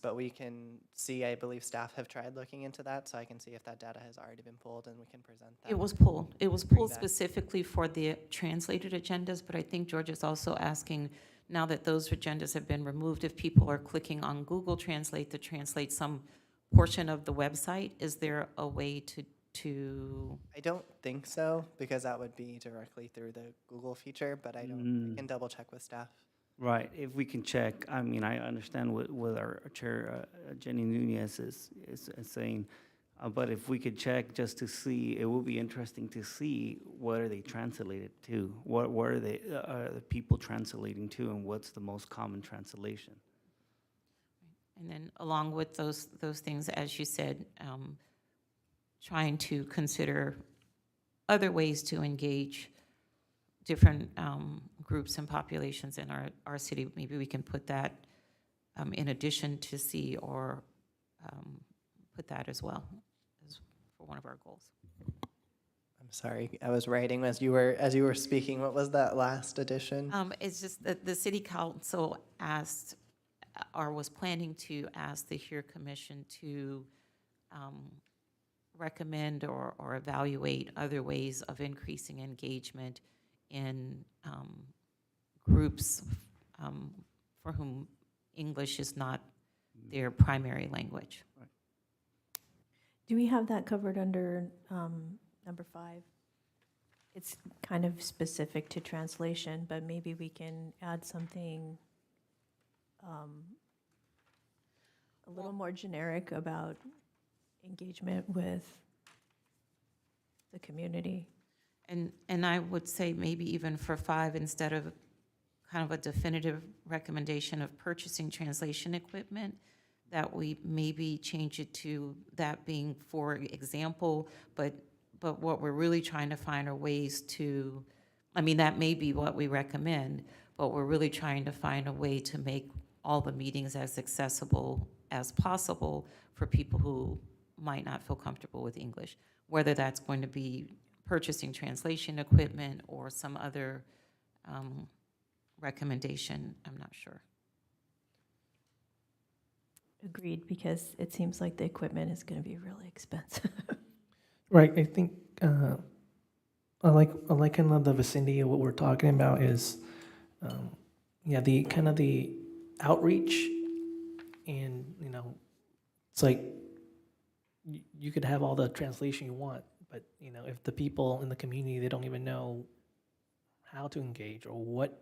But we can see, I believe staff have tried looking into that, so I can see if that data has already been pulled and we can present that. It was pulled. It was pulled that. specifically for the translated agendas, but I think George is also asking, now that those agendas have been removed, if people are clicking on Google Translate to translate some portion of the website, is there a way to I don't think so, because that would be directly through the Google feature, but I can double check with staff. Right, if we can check. I mean, I understand what our chair, Jenny Nunez, is saying. But if we could check just to see, it will be interesting to see what are they translated to? What are the people translating to, and what's the most common translation? And then along with those things, as you said, trying to consider other ways to engage different groups and populations in our city. Maybe we can put that in addition to C, or put that as well as for one of our goals. I'm sorry, I was writing as you were speaking. What was that last addition? It's just that the city council asked, or was planning to ask the HERE Commission to recommend or evaluate other ways of increasing engagement in groups for whom English is not their primary language. Do we have that covered under number 5? It's kind of specific to translation, but maybe we can add something a little more generic about engagement with the community. And I would say maybe even for 5, instead of kind of a definitive recommendation of purchasing translation equipment, that we maybe change it to that being for example, but what we're really trying to find are ways to, I mean, that may be what we recommend, but we're really trying to find a way to make all the meetings as accessible as possible for people who might not feel comfortable with English, whether that's going to be purchasing translation equipment or some other recommendation, I'm not sure. Agreed, because it seems like the equipment is going to be really expensive. Right, I think I like kind of the vicinity of what we're talking about is, the kind of the outreach, and it's like you could have all the translation you want, but if the people in the community, they don't even know how to engage or what.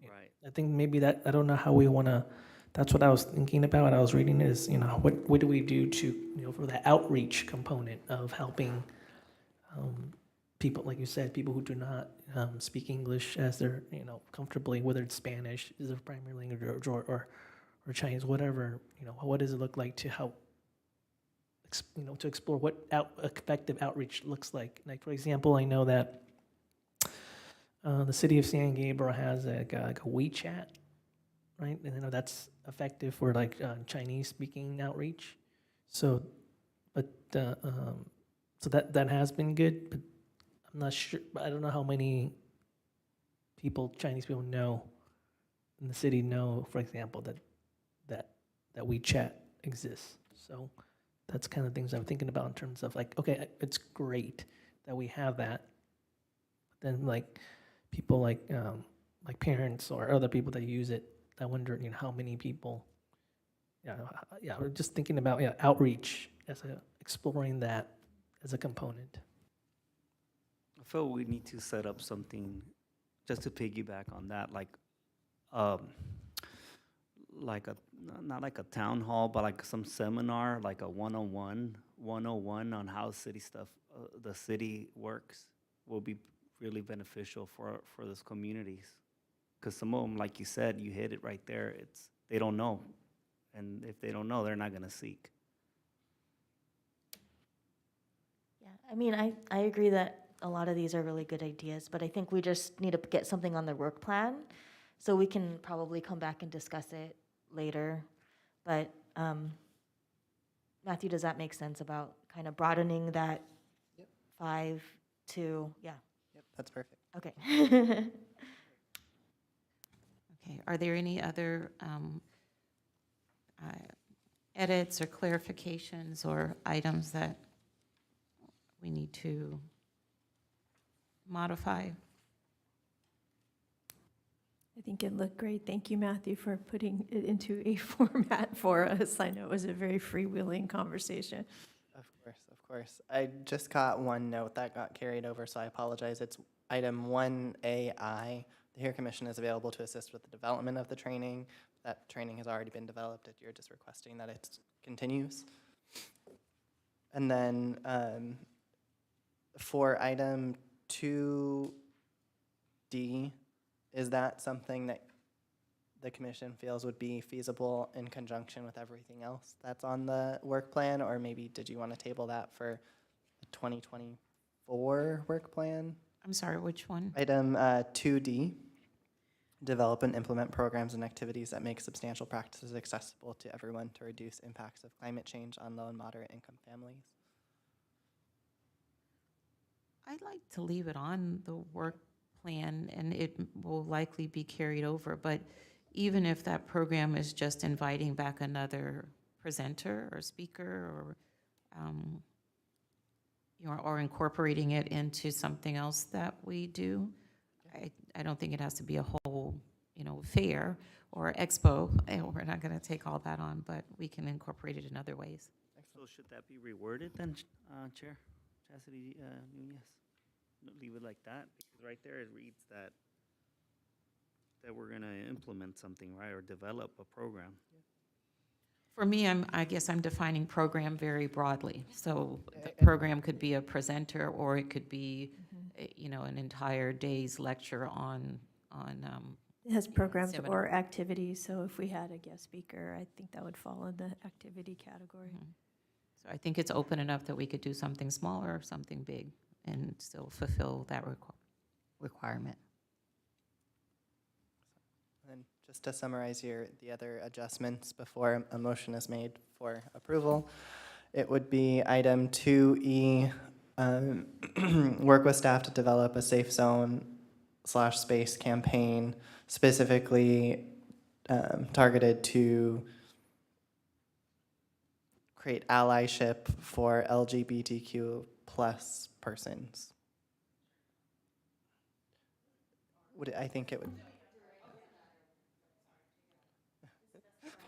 Right. I think maybe that, I don't know how we want to. That's what I was thinking about when I was reading is, what do we do to, for that outreach component of helping people, like you said, people who do not speak English as their, comfortably, whether it's Spanish is their primary language or Chinese, whatever, what does it look like to help, to explore what effective outreach looks like. Like, for example, I know that the city of San Gabriel has like a WeChat, right? And that's effective for like Chinese speaking outreach. So, but so that has been good, but I'm not sure. I don't know how many Chinese people know in the city know, for example, that WeChat exists. So that's kind of things I'm thinking about in terms of like, okay, it's great that we have that. But then like people like parents or other people that use it, I wonder, how many people. We're just thinking about outreach as exploring that as a component. I feel we need to set up something just to piggyback on that, like not like a town hall, but like some seminar, like a 101 on how the city works, will be really beneficial for those communities. Because some of them, like you said, you hit it right there. They don't know, and if they don't know, they're not going to seek. Yeah, I mean, I agree that a lot of these are really good ideas, but I think we just need to get something on the work plan, so we can probably come back and discuss it later. But Matthew, does that make sense about kind of broadening that 5 to, yeah? Yep, that's perfect. Okay. Okay, are there any other edits or clarifications or items that we need to modify? I think it looked great. Thank you, Matthew, for putting it into a format for us. I know it was a very freewheeling conversation. Of course. I just got one note that got carried over, so I apologize. It's item 1AI. The HERE Commission is available to assist with the development of the training. That training has already been developed. You're just requesting that it continues. And then for item 2D, is that something that the commission feels would be feasible in conjunction with everything else that's on the work plan? Or maybe did you want to table that for the 2024 work plan? I'm sorry, which one? Item 2D, develop and implement programs and activities that make substantial practices accessible to everyone to reduce impacts of climate change on low and moderate income families. I'd like to leave it on the work plan, and it will likely be carried over, but even if that program is just inviting back another presenter or speaker, or, or incorporating it into something else that we do, I don't think it has to be a whole, fair or expo. We're not gonna take all that on, but we can incorporate it in other ways. So should that be reworded then, Chair Chastity Nunez? Leave it like that, because right there it reads that we're gonna implement something, right, or develop a program. For me, I guess I'm defining program very broadly. So the program could be a presenter, or it could be, an entire day's lecture on. It has programs seminar. or activities, so if we had a guest speaker, I think that would fall in the activity category. So I think it's open enough that we could do something smaller or something big and still fulfill that requirement. And just to summarize here, the other adjustments before a motion is made for approval, it would be item 2E, work with staff to develop a safe zone / space campaign specifically targeted to create allyship for LGBTQ plus persons. I think it would.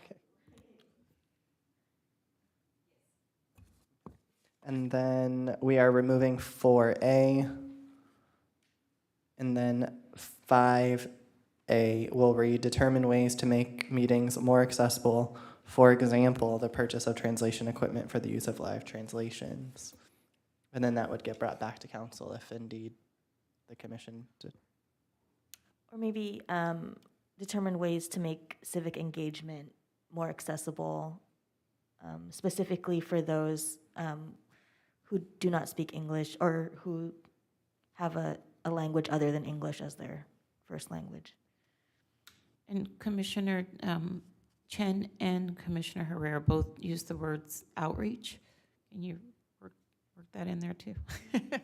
Okay. And then we are removing 4A. And then 5A will read, determine ways to make meetings more accessible. For example, the purchase of translation equipment for the use of live translations. And then that would get brought back to council if indeed the commission did. Or maybe determine ways to make civic engagement more accessible, specifically for those who do not speak English or who have a language other than English as their first language. And Commissioner Chen and Commissioner Herrera both used the words outreach. Can you work that in there too? Thank you.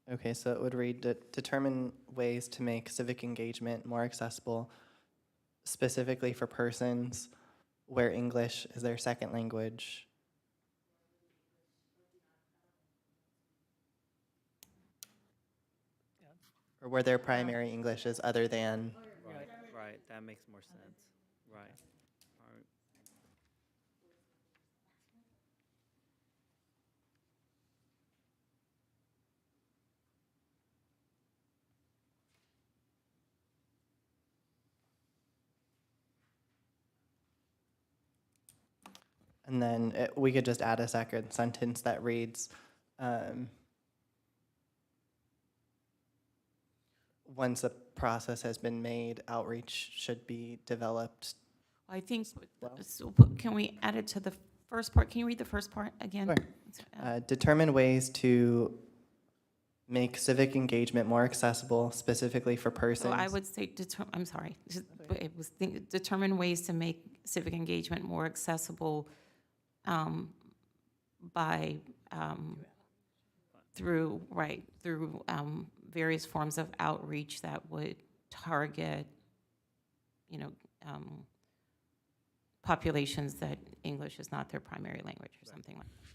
Okay, so it would read, determine ways to make civic engagement more accessible, specifically for persons where English is their second language. Or where their primary English is other than. Right, that makes more sense, right. All right. And then we could just add a second sentence that reads, once a process has been made, outreach should be developed. I think, Well. so can we add it to the first part? Can you read the first part again? Sure. Determine ways to make civic engagement more accessible, specifically for persons. So I would say, I'm sorry, it was determine ways to make civic engagement more accessible by, through various forms of outreach that would target, populations that English is not their primary language or something like that.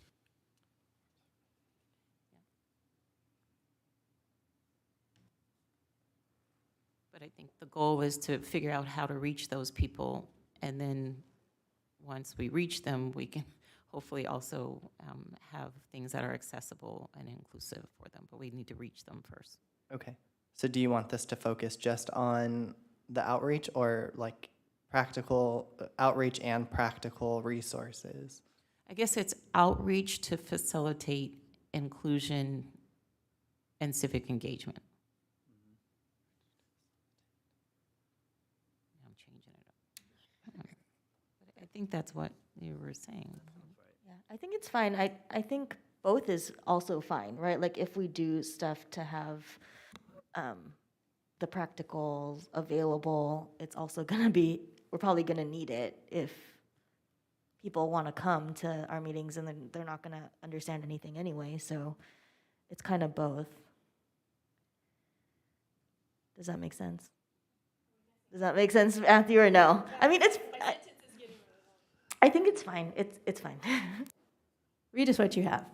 But I think the goal is to figure out how to reach those people, and then once we reach them, we can hopefully also have things that are accessible and inclusive for them, but we need to reach them first. Okay. So do you want this to focus just on the outreach or like practical outreach and practical resources? I guess it's outreach to facilitate inclusion and civic engagement. I'm changing it up. But I think that's what you were saying. Yeah, I think it's fine. I think both is also fine, right? Like if we do stuff to have the practicals available, it's also gonna be, we're probably gonna need it if people want to come to our meetings and then they're not gonna understand anything anyway, so it's kind of both. Does that make sense? Does that make sense, Matthew, or no? I mean, I think it's fine. It's fine. Read us what you have.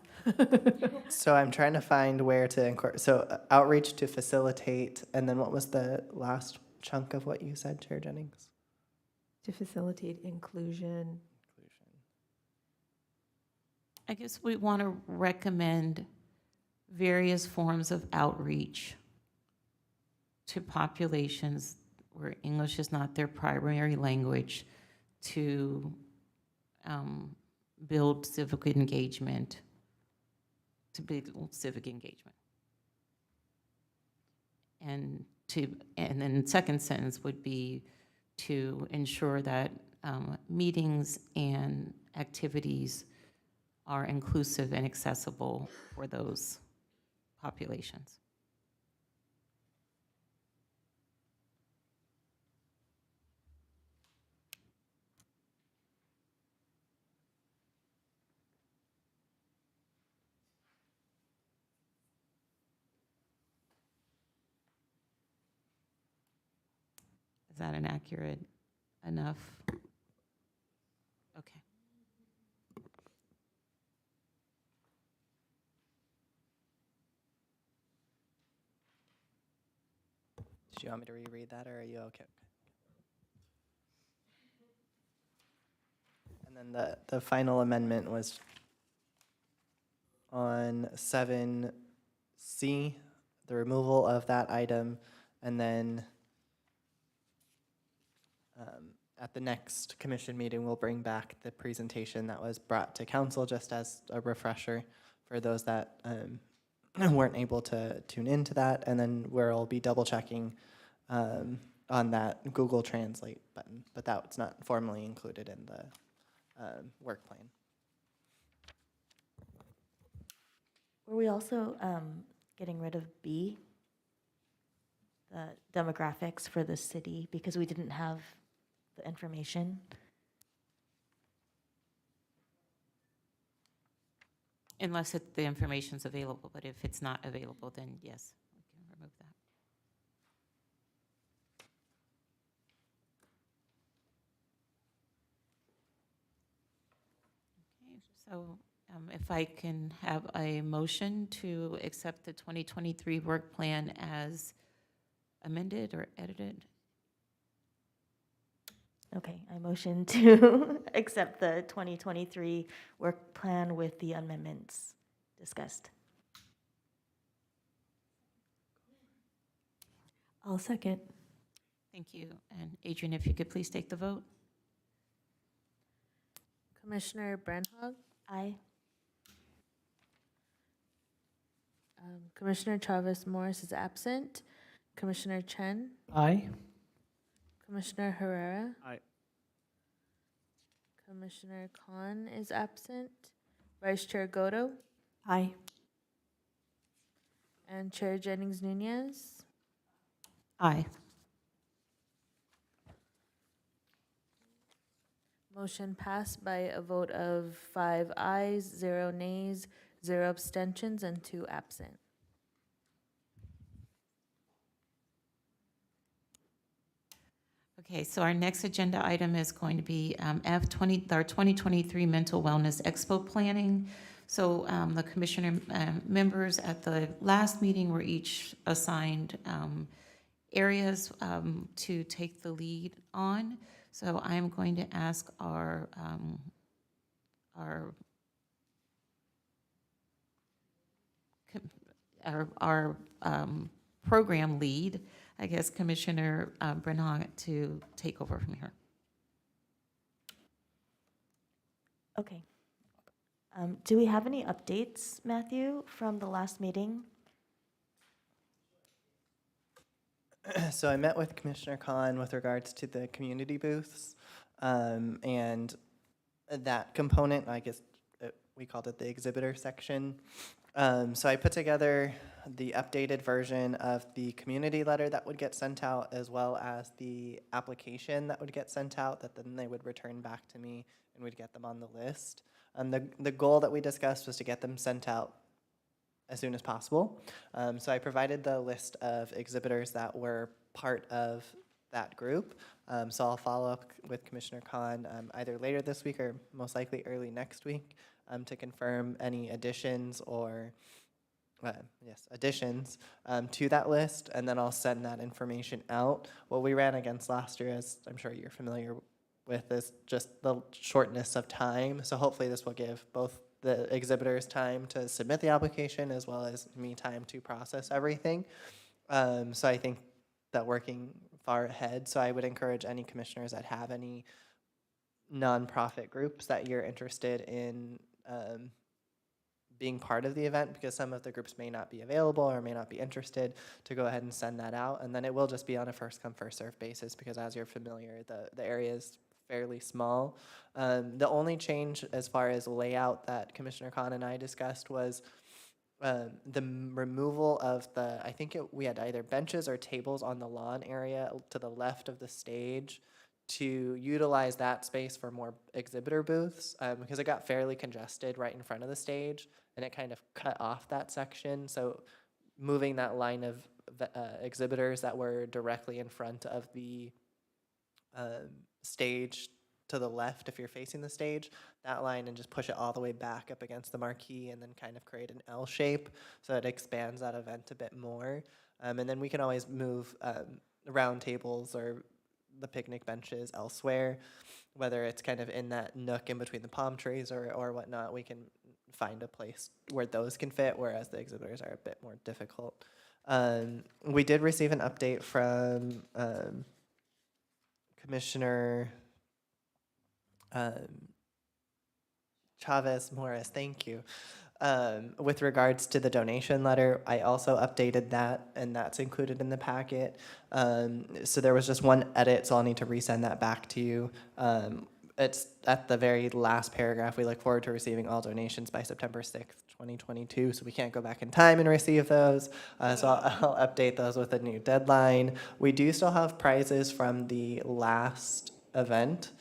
So I'm trying to find where to incorporate. So outreach to facilitate, and then what was the last chunk of what you said, Chair Jennings? To facilitate inclusion. I guess we want to recommend various forms of outreach to populations where English is not their primary language to build civic engagement, And then the second sentence would be to ensure that meetings and activities are inclusive and accessible for those populations. Is that an accurate enough? Okay. Did you want me to reread that, or are you okay? And then the final amendment was on 7C, the removal of that item, and then at the next commission meeting, we'll bring back the presentation that was brought to council just as a refresher for those that weren't able to tune into that, and then we'll be double checking on that Google Translate button, but that's not formally included in the work plan. Were we also getting rid of B, the demographics for the city, because we didn't have the information? Unless the information's available, but if it's not available, then yes, we can remove that. Okay, so if I can have a motion to accept the 2023 work plan as amended or edited. Okay, I motion to accept the 2023 work plan with the amendments discussed. I'll second. Thank you. And Adrian, if you could please take the vote. Commissioner Branhog, Aye. Commissioner Chavez Morris is absent. Commissioner Chen, Aye. Commissioner Herrera, Aye. Commissioner Khan is absent. Vice Chair Goto, Aye. and Chair Jennings Nunez. Aye. Motion passed by a vote of 5 ayes, 0 nays, 0 abstentions, and 2 absent. Okay, so our next agenda item is going to be our 2023 Mental Wellness Expo Planning. So the commissioner members at the last meeting were each assigned areas to take the lead on. So I'm going to ask our program lead, I guess, Commissioner Brennan, to take over from here. Okay. Do we have any updates, Matthew, from the last meeting? So I met with Commissioner Khan with regards to the community booths, and that component, I guess we called it the exhibitor section. So I put together the updated version of the community letter that would get sent out, as well as the application that would get sent out, that then they would return back to me and we'd get them on the list. And the goal that we discussed was to get them sent out as soon as possible. So I provided the list of exhibitors that were part of that group. So I'll follow up with Commissioner Khan either later this week or most likely early next week to confirm any additions or additions to that list, and then I'll send that information out. What we ran against last year, as I'm sure you're familiar with, is just the shortness of time. So hopefully this will give both the exhibitors time to submit the application as well as me time to process everything. So I think that working far ahead. So I would encourage any commissioners that have any nonprofit groups that you're interested in being part of the event, because some of the groups may not be available or may not be interested, to go ahead and send that out. And then it will just be on a first come, first served basis, because as you're familiar, the area is fairly small. The only change as far as layout that Commissioner Khan and I discussed was the removal of I think we had either benches or tables on the lawn area to the left of the stage, to utilize that space for more exhibitor booths, because it got fairly congested right in front of the stage, and it kind of cut off that section. So moving that line of exhibitors that were directly in front of the stage to the left, if you're facing the stage, that line, and just push it all the way back up against the marquee, and then kind of create an L shape so it expands that event a bit more. And then we can always move round tables or the picnic benches elsewhere, whether it's kind of in that nook in between the palm trees or whatnot. We can find a place where those can fit, whereas the exhibitors are a bit more difficult. We did receive an update from Commissioner Chavez Morris, thank you. With regards to the donation letter, I also updated that, and that's included in the packet. So there was just one edit, so I'll need to resend that back to you. It's at the very last paragraph. We look forward to receiving all donations by September 6th, 2022, so we can't go back in time and receive those. So I'll update those with a new deadline. We do still have prizes from the last event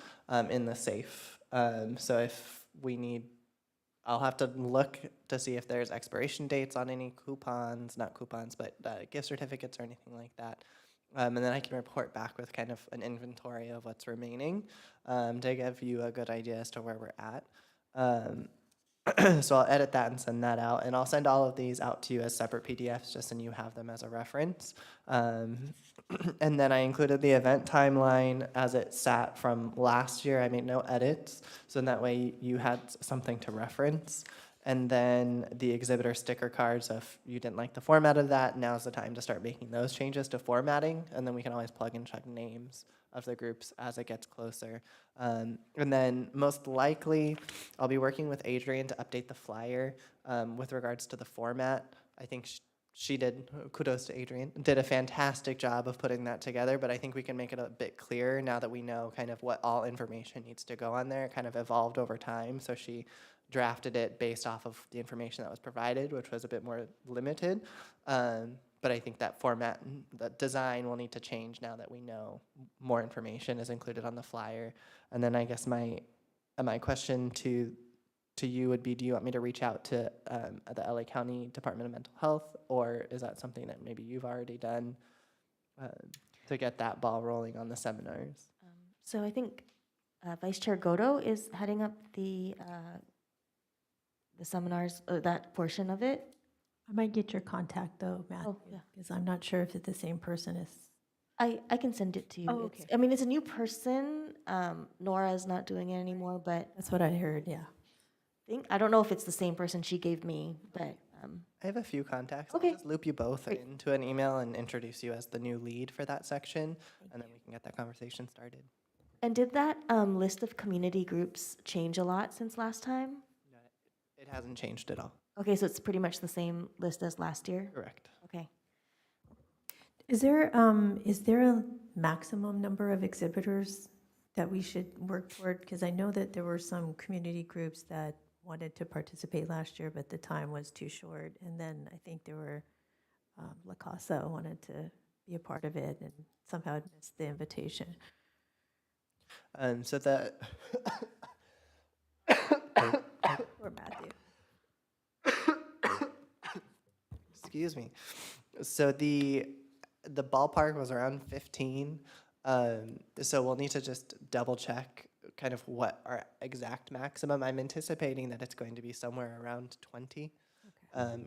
in the safe. So if we need, I'll have to look to see if there's expiration dates on any coupons, not coupons, but gift certificates or anything like that. And then I can report back with kind of an inventory of what's remaining to give you a good idea as to where we're at. So I'll edit that and send that out, and I'll send all of these out to you as separate PDFs just so you have them as a reference. And then I included the event timeline as it sat from last year. I made no edits, so in that way you had something to reference. And then the exhibitor sticker cards, if you didn't like the format of that, now's the time to start making those changes to formatting, and then we can always plug and check names of the groups as it gets closer. And then most likely, I'll be working with Adrian to update the flyer with regards to the format. I think she did, kudos to Adrian, did a fantastic job of putting that together, but I think we can make it a bit clearer now that we know kind of what all information needs to go on there. It kind of evolved over time, so she drafted it based off of the information that was provided, which was a bit more limited. But I think that format, that design will need to change now that we know more information is included on the flyer. And then I guess my question to you would be, do you want me to reach out to the LA County Department of Mental Health, or is that something that maybe you've already done to get that ball rolling on the seminars? So I think Vice Chair Godo is heading up the seminars, that portion of it. I might get your contact though, Matthew, yeah. because I'm not sure if it's the same person as. I can send it to you. Oh, It's- okay. I mean, it's a new person. Nora's not doing it anymore, but That's what I heard, yeah. I don't know if it's the same person she gave me, but them? I have a few contacts. Okay. I'll just loop you both Great. into an email and introduce you as the new lead for that section, and then we can get that conversation started. And did that list of community groups change a lot since last time? No, it hasn't changed at all. Okay, so it's pretty much the same list as last year? Correct. Okay. Is there a maximum number of exhibitors that we should work toward? Because I know that there were some community groups that wanted to participate last year, but the time was too short. And then I think there were, La Casa wanted to be a part of it and somehow had missed the invitation. So the Or Matthew. excuse me. So the ballpark was around 15. So we'll need to just double check kind of what our exact maximum. I'm anticipating that it's going to be somewhere around 20,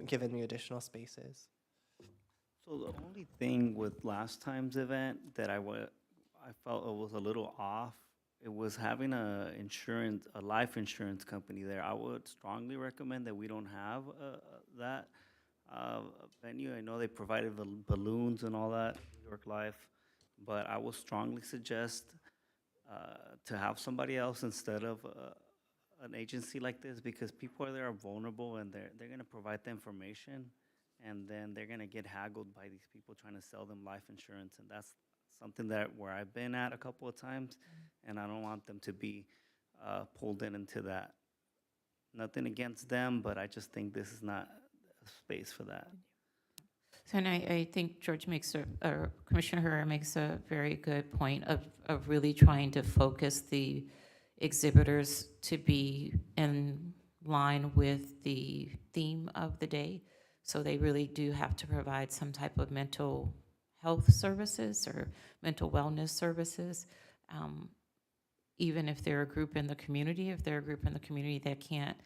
given the additional spaces. So the only thing with last time's event that I felt it was a little off, it was having a life insurance company there. I would strongly recommend that we don't have that venue. I know they provided the balloons and all that, New York Life, but I would strongly suggest to have somebody else instead of an agency like this, because people are there are vulnerable, and they're going to provide the information, and then they're going to get haggled by these people trying to sell them life insurance, and that's something where I've been at a couple of times, and I don't want them to be pulled into that. Nothing against them, but I just think this is not a space for that. So, and I think George makes or Commissioner Herrera makes a very good point of really trying to focus the exhibitors to be in line with the theme of the day. So they really do have to provide some type of mental health services or mental wellness services. Even if they're a group in the community, if they're a group in the community that can't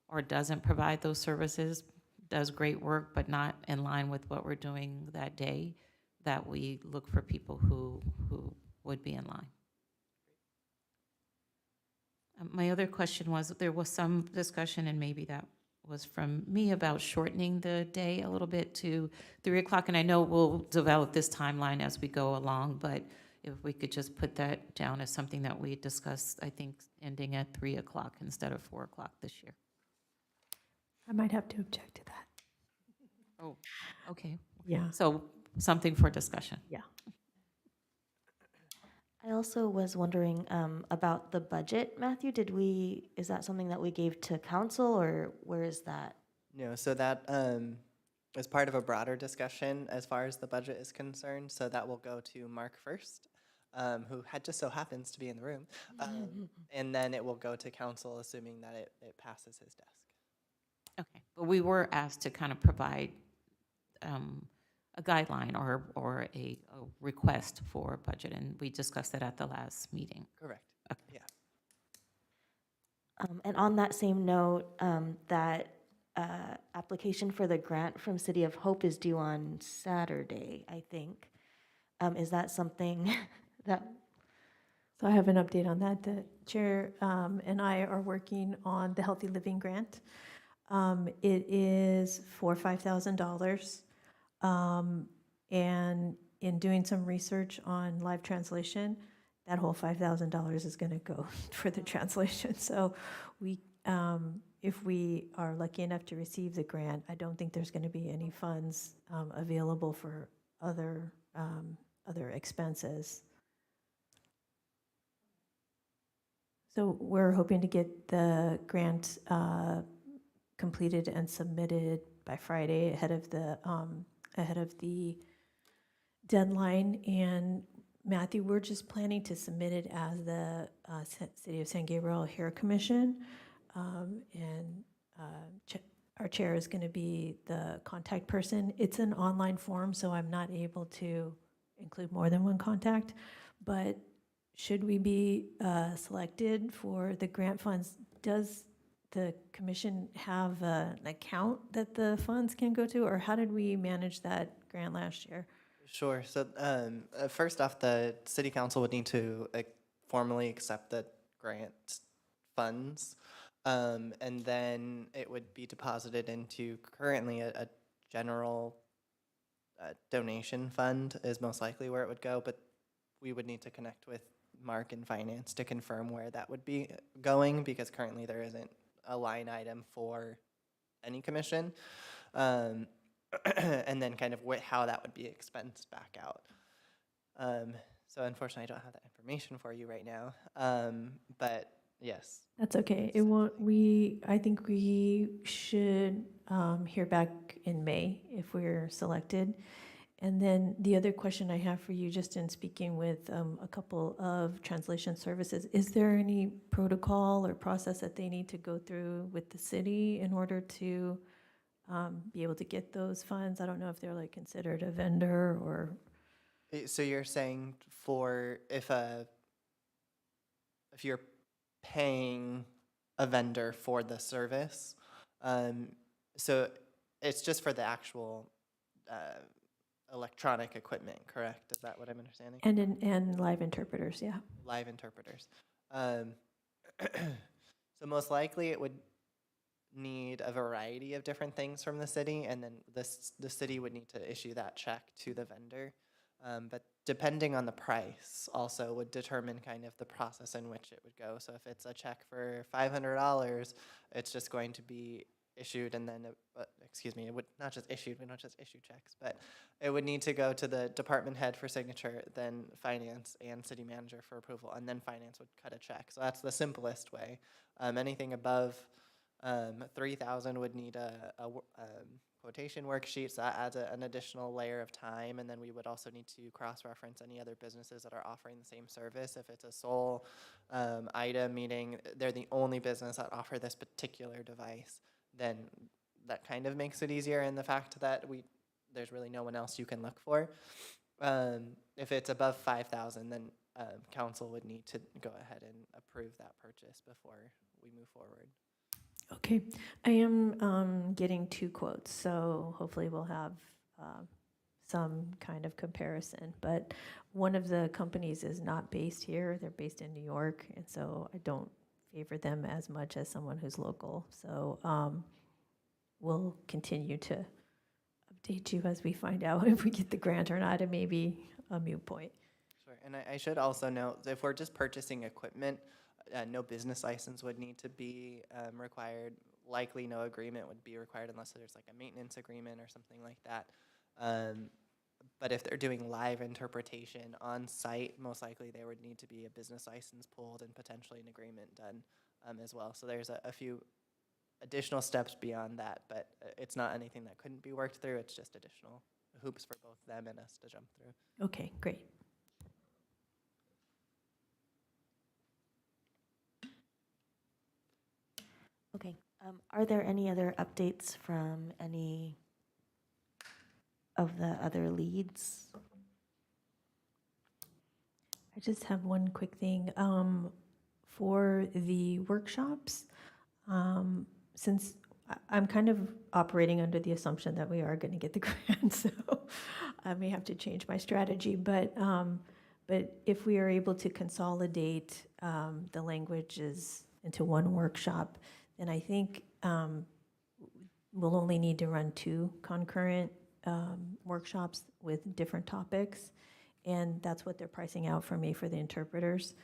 or doesn't provide those services, does great work, but not in line with what we're doing that day, that we look for people who would be in line. My other question was, there was some discussion, and maybe that was from me, about shortening the day a little bit to 3 o'clock. And I know we'll develop this timeline as we go along, but if we could just put that down as something that we discussed, I think ending at 3 o'clock instead of 4 o'clock this year. I might have to object to that. Oh, okay. Yeah. So something for discussion. Yeah. I also was wondering about the budget, Matthew. Is that something that we gave to council, or where is that? No, so that is part of a broader discussion as far as the budget is concerned. So that will go to Mark first, who just so happens to be in the room. And then it will go to council, assuming that it passes his desk. Okay, but we were asked to kind of provide a guideline or a request for budget, and we discussed that at the last meeting. Correct. Okay. Yeah. And on that same note, that application for the grant from City of Hope is due on Saturday, I think. Is that something that? So I have an update on that. The chair and I are working on the Healthy Living Grant. It is for $5,000. And in doing some research on live translation, that whole $5,000 is going to go for the translation. So if we are lucky enough to receive the grant, I don't think there's going to be any funds available for other expenses. So we're hoping to get the grant completed and submitted by Friday ahead of the deadline. And Matthew, we're just planning to submit it as the City of San Gabriel Hair Commission. Our chair is going to be the contact person. It's an online form, so I'm not able to include more than one contact. But should we be selected for the grant funds, does the commission have an account that the funds can go to, or how did we manage that grant last year? Sure. So first off, the city council would need to formally accept the grant funds. And then it would be deposited into currently a general donation fund is most likely where it would go, but we would need to connect with Mark in finance to confirm where that would be going, because currently there isn't a line item for any commission. And then kind of how that would be expensed back out. So unfortunately, I don't have that information for you right now. But yes. That's okay. It won't, I think we should hear back in May if we're selected. And then the other question I have for you, just in speaking with a couple of translation services, is there any protocol or process that they need to go through with the city in order to be able to get those funds? I don't know if they're like considered a vendor or. So you're saying if you're paying a vendor for the service, so it's just for the actual electronic equipment, correct? Is that what I'm understanding? And live interpreters, yeah. Live interpreters. So most likely it would need a variety of different things from the city, and then the city would need to issue that check to the vendor. But depending on the price also would determine kind of the process in which it would go. So if it's a check for $500, it's just going to be issued, and then, it would not just issued, we don't just issue checks, but it would need to go to the department head for signature, then finance and city manager for approval, and then finance would cut a check. So that's the simplest way. Anything above 3,000 would need a quotation worksheet, so that adds an additional layer of time, and then we would also need to cross-reference any other businesses that are offering the same service. If it's a sole item, meaning they're the only business that offer this particular device, then that kind of makes it easier in the fact that there's really no one else you can look for. If it's above 5,000, then council would need to go ahead and approve that purchase before we move forward. Okay, I am getting 2 quotes, so hopefully we'll have some kind of comparison. But one of the companies is not based here, they're based in New York, and so I don't favor them as much as someone who's local. So we'll continue to update you as we find out if we get the grant or not. It may be a moot point. Sure, and I should also note that if we're just purchasing equipment, no business license would need to be required. Likely no agreement would be required unless there's like a maintenance agreement or something like that. But if they're doing live interpretation on site, most likely there would need to be a business license pulled and potentially an agreement done as well. So there's a few additional steps beyond that, but it's not anything that couldn't be worked through. It's just additional hoops for both them and us to jump through. Okay, great. Okay, are there any other updates from any of the other leads? I just have one quick thing. For the workshops, since I'm kind of operating under the assumption that we are going to get the grant, so I may have to change my strategy. But if we are able to consolidate the languages into one workshop, then I think we'll only need to run 2 concurrent workshops with different topics, and that's what they're pricing out for me for the interpreters.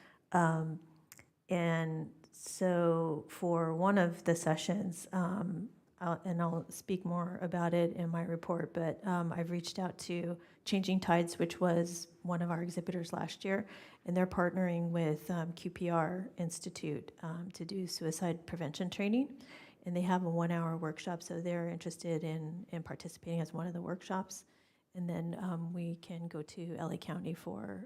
And so for one of the sessions, I'll speak more about it in my report, but I've reached out to Changing Tides, which was one of our exhibitors last year, and they're partnering with QPR Institute to do suicide prevention training. And they have a 1-hour workshop, so they're interested in participating as one of the workshops. And then we can go to LA County for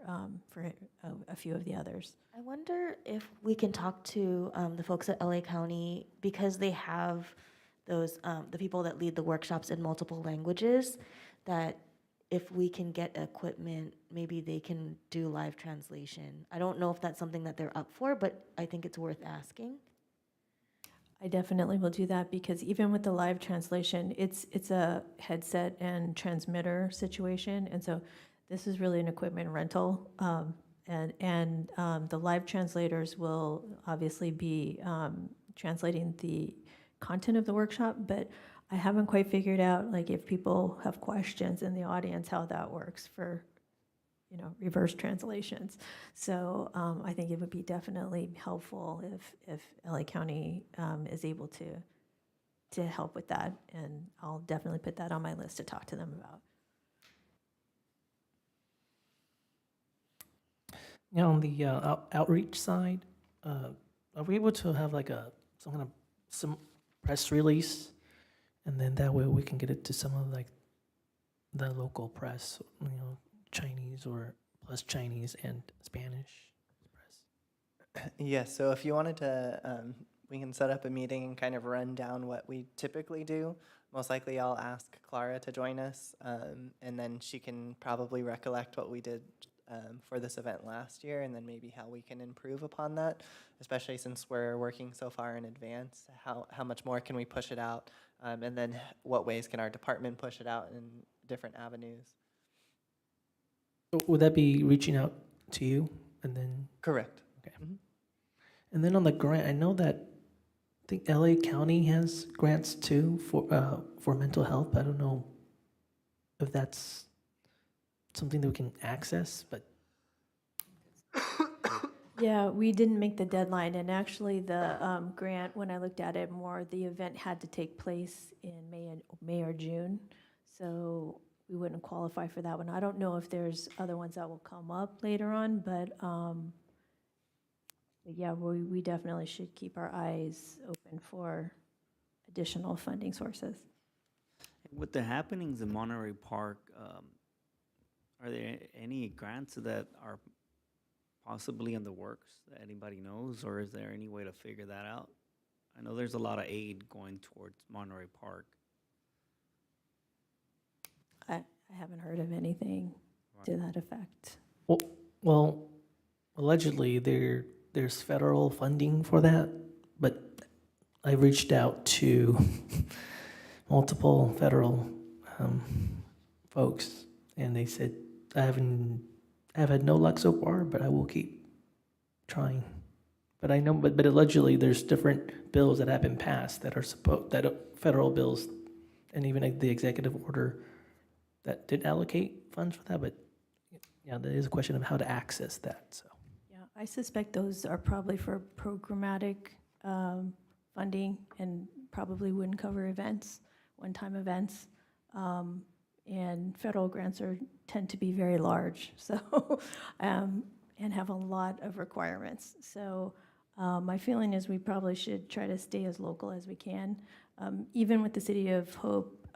a few of the others. I wonder if we can talk to the folks at LA County, because they have those, the people that lead the workshops in multiple languages, that if we can get equipment, maybe they can do live translation. I don't know if that's something that they're up for, but I think it's worth asking. I definitely will do that, because even with the live translation, it's a headset and transmitter situation, and so this is really an equipment rental, and the live translators will obviously be translating the content of the workshop, but I haven't quite figured out, like, if people have questions in the audience, how that works for, reverse translations. So I think it would be definitely helpful if LA County is able to help with that, and I'll definitely put that on my list to talk to them about. On the outreach side, are we able to have like some press release, and then that way we can get it to some of like the local press, Chinese or plus Chinese and Spanish press? Yes, so if you wanted to, we can set up a meeting and kind of run down what we typically do. Most likely I'll ask Clara to join us, and then she can probably recollect what we did for this event last year, and then maybe how we can improve upon that, especially since we're working so far in advance. How much more can we push it out, and then what ways can our department push it out in different avenues? So would that be reaching out to you and then? Correct. Okay. Mhm. And then on the grant, I know that I think LA County has grants too for mental health. I don't know if that's something that we can access, but Yeah, we didn't make the deadline, and actually the grant, when I looked at it more, the event had to take place in May or June, so we wouldn't qualify for that one. I don't know if there's other ones that will come up later on, but yeah, we definitely should keep our eyes open for additional funding sources. With the happenings in Monterey Park, are there any grants that are possibly in the works that anybody knows, or is there any way to figure that out? I know there's a lot of aid going towards Monterey Park. I haven't heard of anything to that effect. well, allegedly there's federal funding for that, but I reached out to multiple federal folks, and they said I've had no luck so far, but I will keep trying. But I know, but allegedly there's different bills that have been passed that are federal bills, and even the executive order that did allocate funds for that. But yeah, there is a question of how to access that. So Yeah, I suspect those are probably for programmatic funding and probably wouldn't cover events, one-time events. And federal grants tend to be very large, so, and have a lot of requirements. So my feeling is we probably should try to stay as local as we can. Even with the City of Hope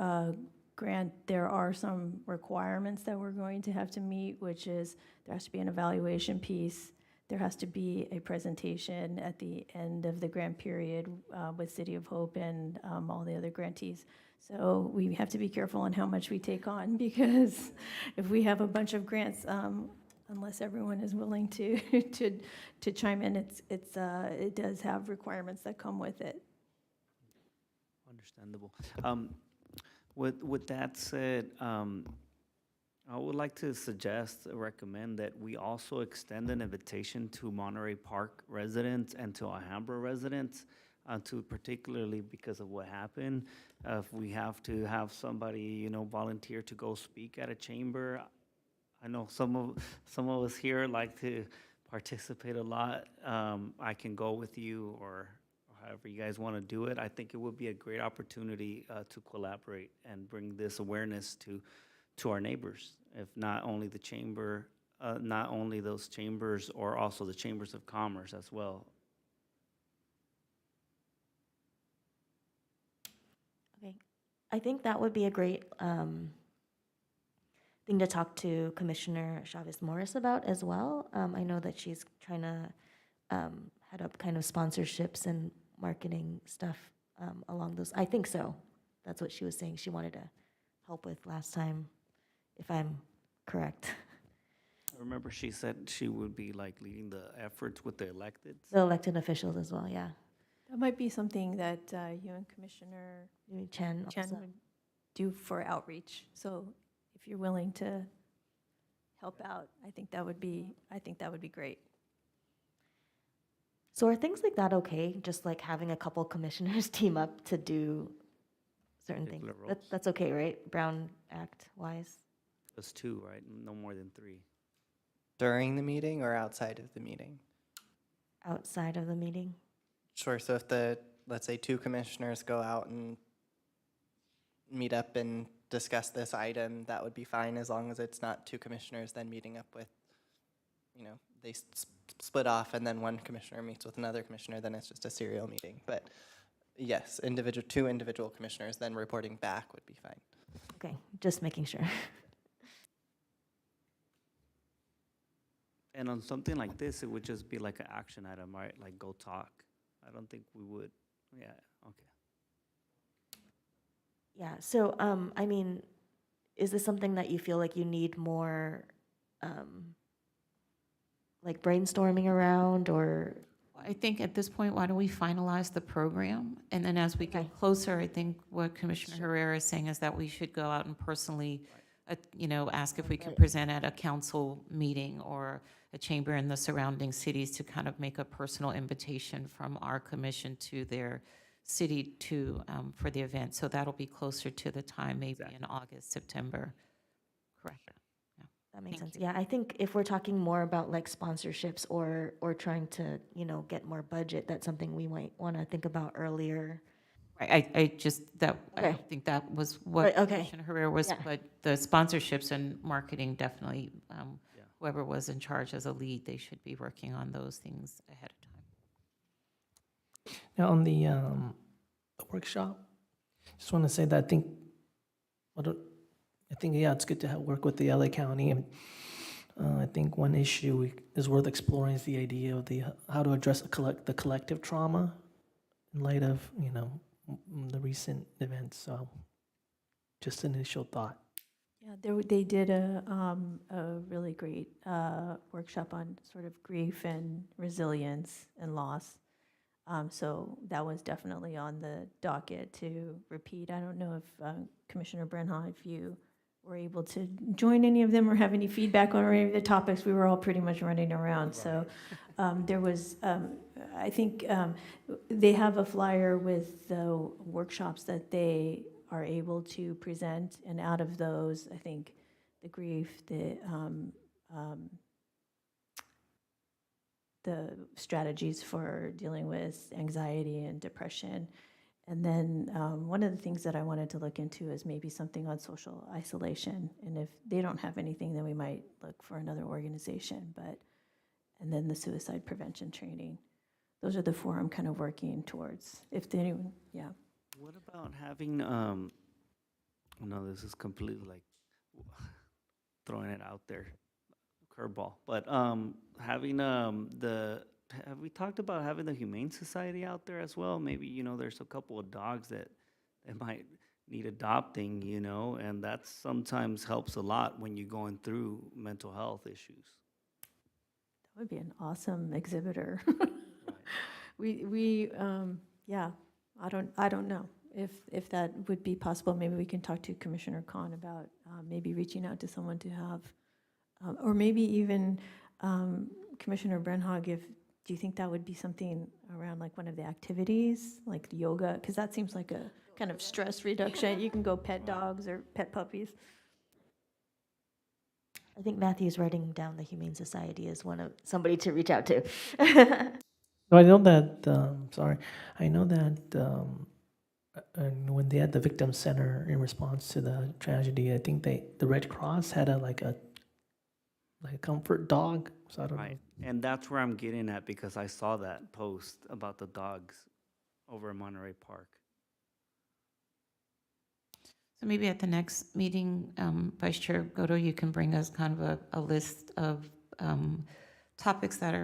grant, there are some requirements that we're going to have to meet, which is there has to be an evaluation piece. There has to be a presentation at the end of the grant period with City of Hope and all the other grantees. So we have to be careful on how much we take on, because if we have a bunch of grants, unless everyone is willing to chime in, it does have requirements that come with it. Understandable. With that said, I would like to recommend that we also extend an invitation to Monterey Park residents and to Alhambra residents, to particularly because of what happened. If we have to have somebody, volunteer to go speak at a chamber, I know some of us here like to participate a lot. I can go with you, or however you guys want to do it. I think it would be a great opportunity to collaborate and bring this awareness to our neighbors, if not only the chamber, not only those chambers, or also the chambers of commerce as well. Okay, I think that would be a great thing to talk to Commissioner Chavez Morris about as well. I know that she's trying to head up kind of sponsorships and marketing stuff along those. I think so. That's what she was saying she wanted to help with last time, if I'm correct. I remember she said she would be like leading the efforts with the electeds. The elected officials as well, yeah. That might be something that you and Commissioner Maybe Chen also. would do for outreach. So if you're willing to help out, I think that would be great. So are things like that okay? Just like having a couple commissioners team up to do certain things? Particular That, roles? that's okay, right? Brown Act wise? There's two, right? No more than three. During the meeting or outside of the meeting? Outside of the meeting? Sure, so if let's say two commissioners go out and meet up and discuss this item, that would be fine as long as it's not two commissioners then meeting up with, they split off and then one commissioner meets with another commissioner, then it's just a serial meeting. But yes, two individual commissioners then reporting back would be fine. Okay, just making sure. And on something like this, it would just be like an action item, right? Like go talk. I don't think we would, yeah, okay. Yeah, so, I mean, is this something that you feel like you need more, like brainstorming around, or? I think at this point, why don't we finalize the program? And then as we Okay. get closer, I think what Commissioner Herrera is saying is that we should go out and personally, ask if we could Right. present at a council meeting or a chamber in the surrounding cities to kind of make a personal invitation from our commission to their city for the event. So that'll be closer to the time, maybe Exactly. in August, September. Correct. That makes Thank sense. you. Yeah, I think if we're talking more about like sponsorships or trying to, get more budget, that's something we might want to think about earlier. I Okay. don't think that was what Right, okay. Commissioner Herrera was, Yeah. but the sponsorships and marketing definitely, Yeah. whoever was in charge as a lead, they should be working on those things ahead of time. Now, on the workshop, just want to say that yeah, it's good to work with the LA County. And I think one issue is worth exploring is the idea of how to address the collective trauma in light of, the recent events. So just an initial thought. Yeah, they did a really great workshop on sort of grief and resilience and loss. So that was definitely on the docket to repeat. I don't know if Commissioner Brenha, if you were able to join any of them or have any feedback on any of the topics. We were all pretty much running around. So there was, I think they have a flyer with the workshops that they are able to present. And out of those, I think the grief, the strategies for dealing with anxiety and depression. And then one of the things that I wanted to look into is maybe something on social isolation. And if they don't have anything, then we might look for another organization. And then the suicide prevention training. Those are the four I'm kind of working towards. If anyone, yeah. What about having, this is completely like throwing it out there, curveball, but having have we talked about having the Humane Society out there as well? Maybe, there's a couple of dogs that might need adopting, and that sometimes helps a lot when you're going through mental health issues. That would be an awesome exhibitor. Right. Yeah, I don't know if that would be possible. Maybe we can talk to Commissioner Khan about maybe reaching out to someone to have, or maybe even Commissioner Brenhag, do you think that would be something around like one of the activities, like yoga? Because that seems like a kind of stress reduction. You can go pet dogs or pet puppies. I think Matthew's writing down the Humane Society as somebody to reach out to. So I know that, I know that when they had the victim center in response to the tragedy, I think the Red Cross had a comfort dog. So I don't know. Right, and that's where I'm getting at because I saw that post about the dogs over in Monterey Park. So maybe at the next meeting, Vice Chair Godo, you can bring us kind of a list of topics that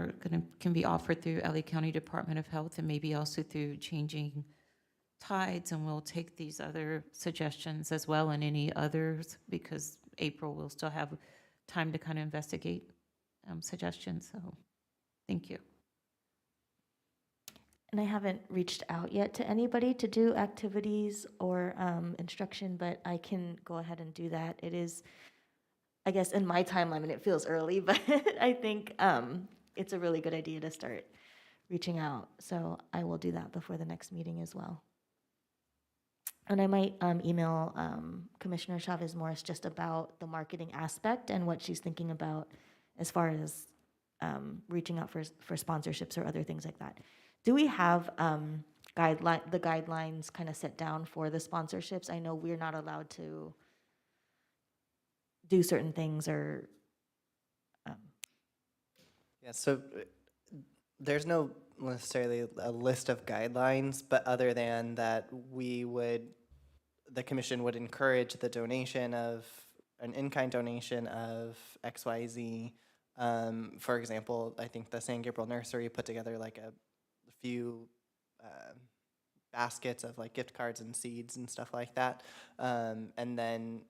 can be offered through LA County Department of Health and maybe also through Changing Tides, and we'll take these other suggestions as well and any others because April will still have time to kind of investigate suggestions. So thank you. And I haven't reached out yet to anybody to do activities or instruction, but I can go ahead and do that. It is, I guess, in my timeline, and it feels early, but I think it's a really good idea to start reaching out. So I will do that before the next meeting as well. And I might email Commissioner Chavez Morris just about the marketing aspect and what she's thinking about as far as reaching out for sponsorships or other things like that. Do we have the guidelines kind of set down for the sponsorships? I know we're not allowed to do certain things or. Yeah, so there's no necessarily a list of guidelines, but other than that, the commission would encourage the donation of an in-kind donation of XYZ. For example, I think the San Gabriel Nursery put together like a few baskets of like gift cards and seeds and stuff like that. And then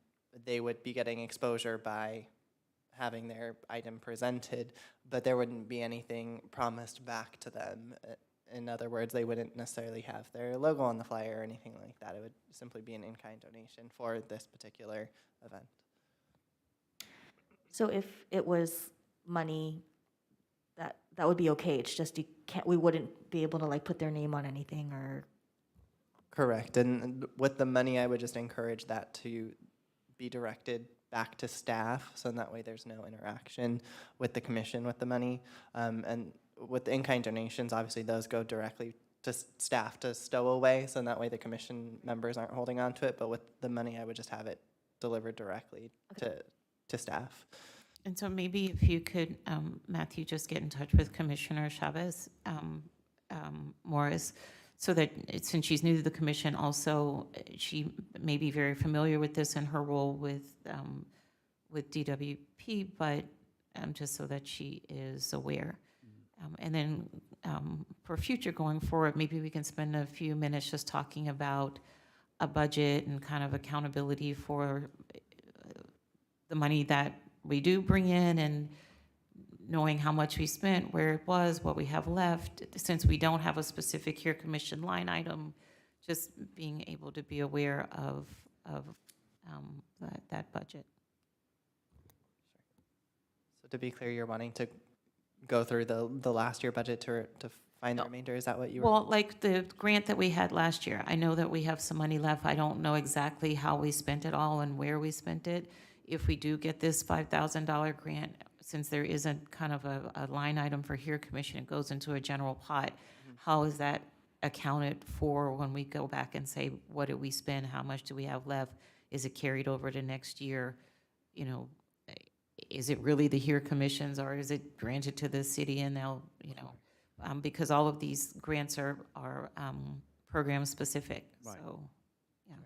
they would be getting exposure by having their item presented, but there wouldn't be anything promised back to them. In other words, they wouldn't necessarily have their logo on the flyer or anything like that. It would simply be an in-kind donation for this particular event. So if it was money, that would be okay. It's just we wouldn't be able to like put their name on anything or. Correct. And with the money, I would just encourage that to be directed back to staff, so in that way there's no interaction with the commission with the money. And with the in-kind donations, obviously those go directly to staff to stow away, so in that way the commission members aren't holding on to it. But with the money, I would just have it delivered directly to staff. And so maybe if you could, Matthew, just get in touch with Commissioner Chavez Morris, so that since she's new to the commission, also she may be very familiar with this in her role with DWP, but just so that she is aware. And then for future going forward, maybe we can spend a few minutes just talking about a budget and kind of accountability for the money that we do bring in, and knowing how much we spent, where it was, what we have left. Since we don't have a specific here commission line item, just being able to be aware of that budget. So to be clear, you're wanting to go through the last year budget to find the remainder? Is that what you were? Well, like the grant that we had last year, I know that we have some money left. I don't know exactly how we spent it all and where we spent it. If we do get this $5,000 grant, since there isn't kind of a line item for here commission, it goes into a general pot. How is that accounted for when we go back and say, what did we spend? How much do we have left? Is it carried over to next year? You know, is it really the here commissions, or is it granted to the city and they'll, you know, because all of these grants are program specific. Right. So, yeah.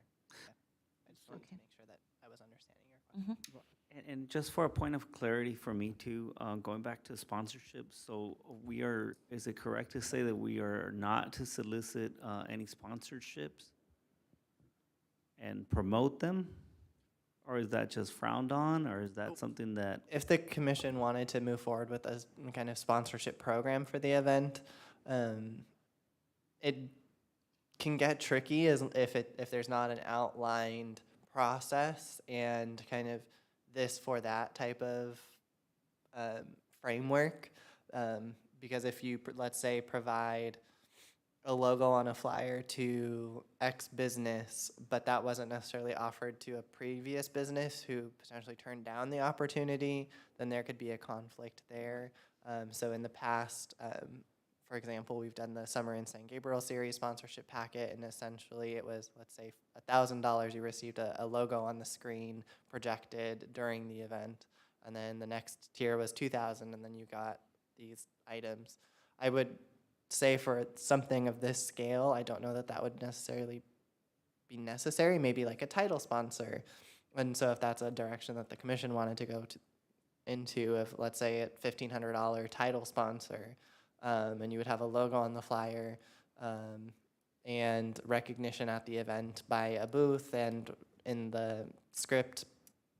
I just wanted to Okay. make sure that I was understanding your question. Mhm. And just for a point of clarity for me too, going back to sponsorships, so is it correct to say that we are not to solicit any sponsorships and promote them? Or is that just frowned on, or is that something that? If the commission wanted to move forward with a kind of sponsorship program for the event, it can get tricky if there's not an outlined process and kind of this for that type of framework. Because if you, let's say, provide a logo on a flyer to X business, but that wasn't necessarily offered to a previous business who potentially turned down the opportunity, then there could be a conflict there. So in the past, for example, we've done the Summer in San Gabriel series sponsorship packet, and essentially it was, let's say, $1,000. You received a logo on the screen projected during the event, and then the next tier was $2,000, and then you got these items. I would say for something of this scale, I don't know that would necessarily be necessary. Maybe like a title sponsor. And so if that's a direction that the commission wanted to go into, if let's say a $1,500 title sponsor, and you would have a logo on the flyer, and recognition at the event by a booth and in the script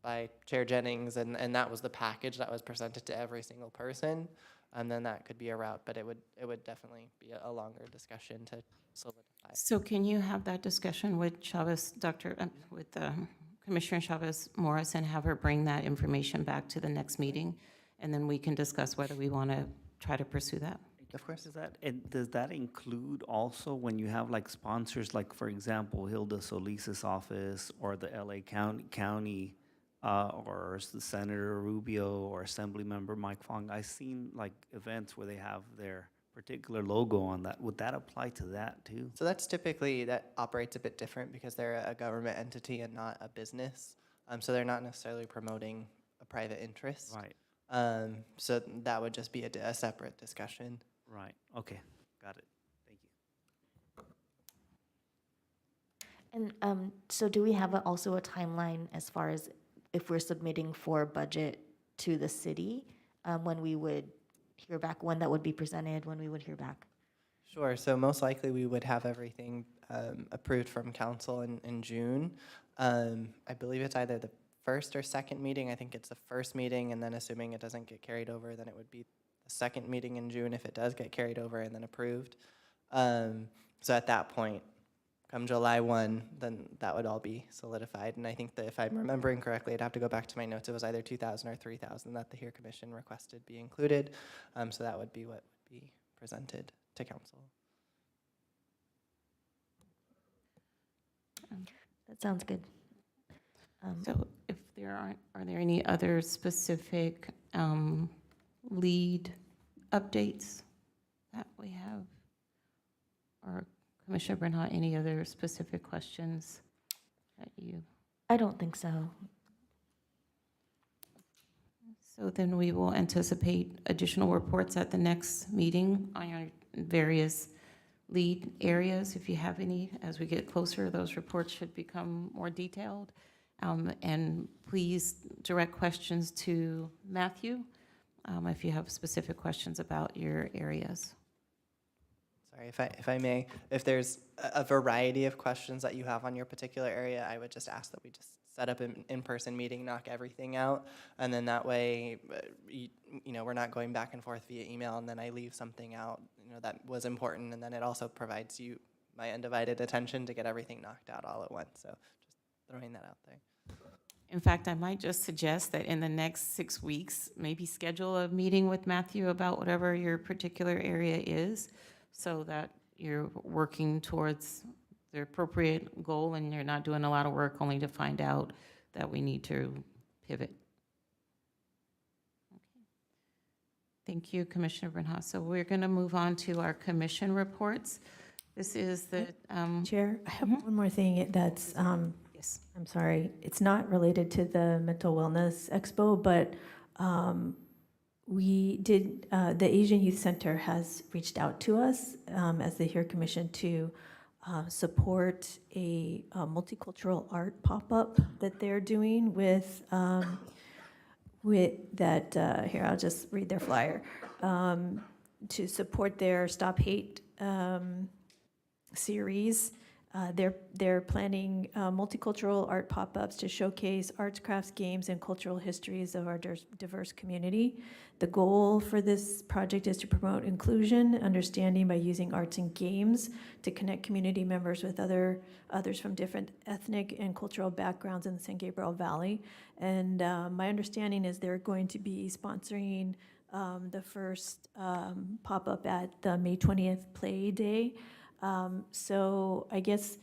by Chair Jennings, and that was the package that was presented to every single person. And then that could be a route, but it would definitely be a longer discussion to solidify. So can you have that discussion with Commissioner Chavez Morris, and have her bring that information back to the next meeting? And then we can discuss whether we want to try to pursue that. Of course. Does that include also when you have like sponsors, like for example, Hilda Solis's office or the LA County or the Senator Rubio or Assemblymember Mike Fong? I've seen like events where they have their particular logo on that. Would that apply to that too? So that's typically, that operates a bit different because they're a government entity and not a business. So they're not necessarily promoting a private interest. Right, So that would just be a separate discussion. right. Okay, got it. Thank you. And so do we have also a timeline as far as if we're submitting for budget to the city, when we would hear back, when that would be presented, when we would hear back? Sure. So most likely we would have everything approved from council in June. I believe it's either the first or second meeting. I think it's the first meeting, and then assuming it doesn't get carried over, then it would be the second meeting in June if it does get carried over and then approved. So at that point, come July 1, then that would all be solidified. And I think that if I'm remembering correctly, I'd have to go back to my notes. It was either 2,000 or 3,000 that the HERE Commission requested be included. So that would be what would be presented to council. That sounds good. So if there are there any other specific lead updates that we have? Or Commissioner Bernhardt, any other specific questions that you? I don't think so. So then we will anticipate additional reports at the next meeting on your various lead areas. If you have any, as we get closer, those reports should become more detailed. And please direct questions to Matthew if you have specific questions about your areas. Sorry, if I may, if there's a variety of questions that you have on your particular area, I would just ask that we just set up an in-person meeting, knock everything out, and then that way, you know, we're not going back and forth via email, and then I leave something out, you know, that was important, and then it also provides you my undivided attention to get everything knocked out all at once. So just throwing that out there. In fact, I might just suggest that in the next 6 weeks, maybe schedule a meeting with Matthew about whatever your particular area is, so that you're working towards the appropriate goal and you're not doing a lot of work only to find out that we need to pivot. Okay. Thank you, Commissioner Bernhardt. So we're going to move on to our commission reports. This is the, Chair, I have one more thing that's, yes. I'm sorry, it's not related to the Mental Wellness Expo, but we did, the Asian Youth Center has reached out to us as the HERE Commission to support a multicultural art pop-up that they're doing with that, here, I'll just read their flyer, to support their Stop Hate series. They're planning multicultural art pop-ups to showcase arts, crafts, games, and cultural histories of our diverse community. The goal for this project is to promote inclusion, understanding by using arts and games to connect community members with others from different ethnic and cultural backgrounds in the San Gabriel Valley. And my understanding is they're going to be sponsoring the first pop-up at the May 20th Play Day. So I guess,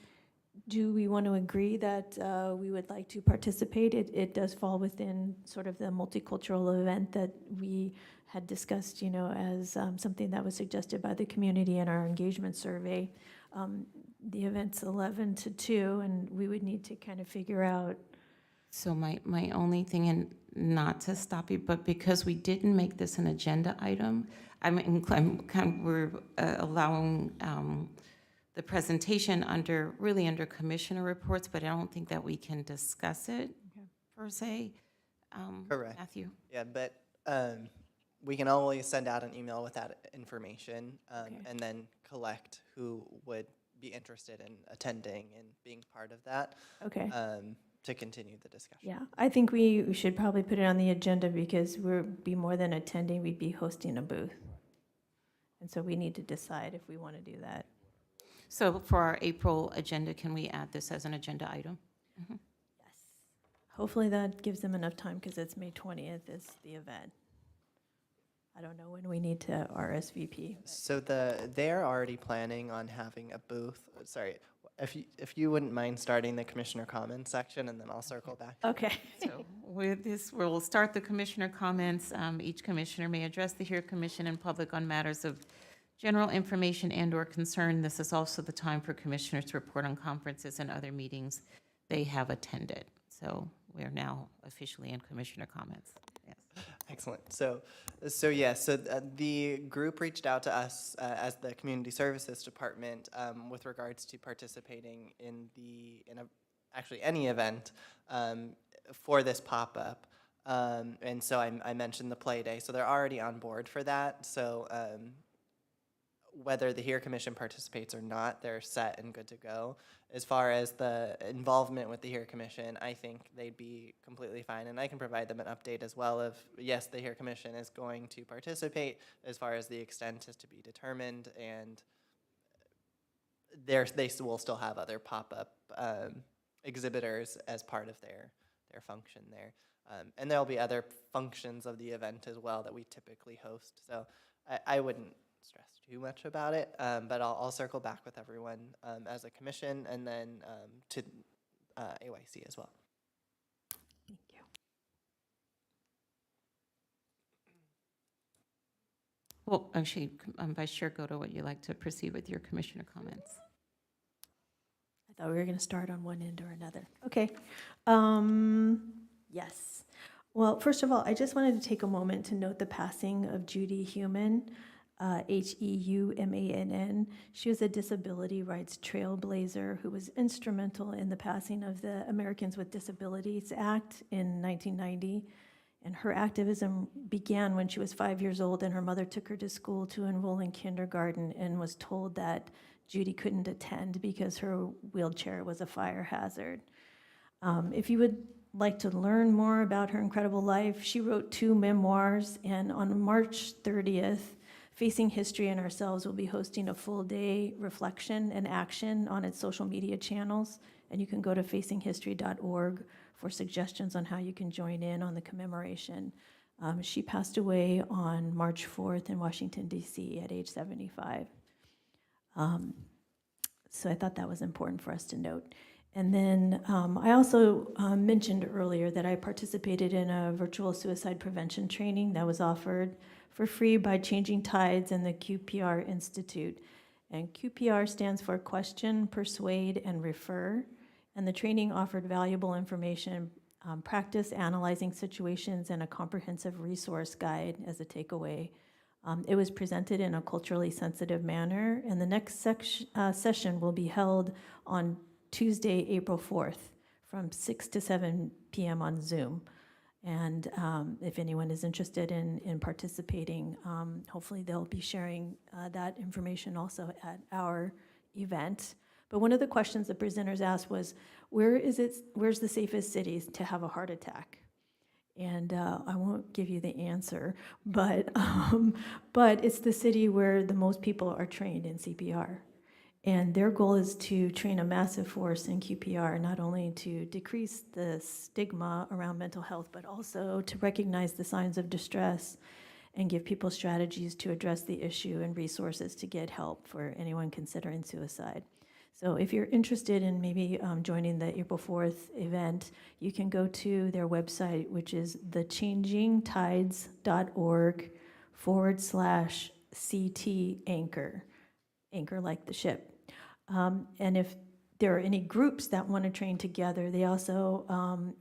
do we want to agree that we would like to participate? It does fall within sort of the multicultural event that we had discussed, you know, as something that was suggested by the community in our engagement survey. The event's 11 to 2, and we would need to kind of figure out. So my only thing, and not to stop you, but because we didn't make this an agenda item, we're allowing the presentation really under commissioner reports, but I don't think that we can discuss it per se. Correct. Matthew? Yeah, but we can always send out an email with that information and then collect who would be interested in attending and being part of that. Okay. To continue the discussion. Yeah, I think we should probably put it on the agenda because we'll be more than attending, we'd be hosting a booth. And so we need to decide if we want to do that. So for our April agenda, can we add this as an agenda item? Yes. Hopefully that gives them enough time because it's May 20th is the event. I don't know when we need to RSVP. So they're already planning on having a booth. Sorry, if you wouldn't mind starting the commissioner comments section, and then I'll circle back. Okay. So with this, we'll start the commissioner comments. Each commissioner may address the HERE Commission in public on matters of general information and/or concern. This is also the time for commissioners to report on conferences and other meetings they have attended. So we're now officially in commissioner comments. Yes. Excellent. So the group reached out to us as the Community Services Department with regards to participating in actually any event for this pop-up. And so I mentioned the Play Day. So they're already on board for that. So whether the HERE Commission participates or not, they're set and good to go. As far as the involvement with the HERE Commission, I think they'd be completely fine, and I can provide them an update as well of, yes, the HERE Commission is going to participate as far as the extent is to be determined, and they will still have other pop-up exhibitors as part of their function there. And there'll be other functions of the event as well that we typically host, so I wouldn't stress too much about it, but I'll circle back with everyone as a commission, and then to AYC as well. Thank you. Well, actually, Vice Chair Goto, would you like to proceed with your commissioner comments? I thought we were going to start on one end or another. Okay. Yes. Well, first of all, I just wanted to take a moment to note the passing of Judy Heumann, Heumann. She was a disability rights trailblazer who was instrumental in the passing of the Americans with Disabilities Act in 1990. And her activism began when she was 5 years old, and her mother took her to school to enroll in kindergarten and was told that Judy couldn't attend because her wheelchair was a fire hazard. If you would like to learn more about her incredible life, she wrote 2 memoirs, and on March 30th, Facing History and Ourselves will be hosting a full-day reflection and action on its social media channels, and you can go to facinghistory.org for suggestions on how you can join in on the commemoration. She passed away on March 4th in Washington, D.C. at age 75. So I thought that was important for us to note. And then I also mentioned earlier that I participated in a virtual suicide prevention training that was offered for free by Changing Tides and the QPR Institute. And QPR stands for Question, Persuade, and Refer. And the training offered valuable information, practice analyzing situations, and a comprehensive resource guide as a takeaway. It was presented in a culturally sensitive manner, and the next session will be held on Tuesday, April 4th, from 6 to 7 p.m. on Zoom. And if anyone is interested in participating, hopefully they'll be sharing that information also at our event. But one of the questions the presenters asked was, where's the safest cities to have a heart attack? And I won't give you the answer, but it's the city where the most people are trained in CPR. And their goal is to train a massive force in QPR, not only to decrease the stigma around mental health, but also to recognize the signs of distress and give people strategies to address the issue and resources to get help for anyone considering suicide. So if you're interested in maybe joining the April 4th event, you can go to their website, which is thechangingtides.org/CT anchor, anchor like the ship. And if there are any groups that want to train together, they also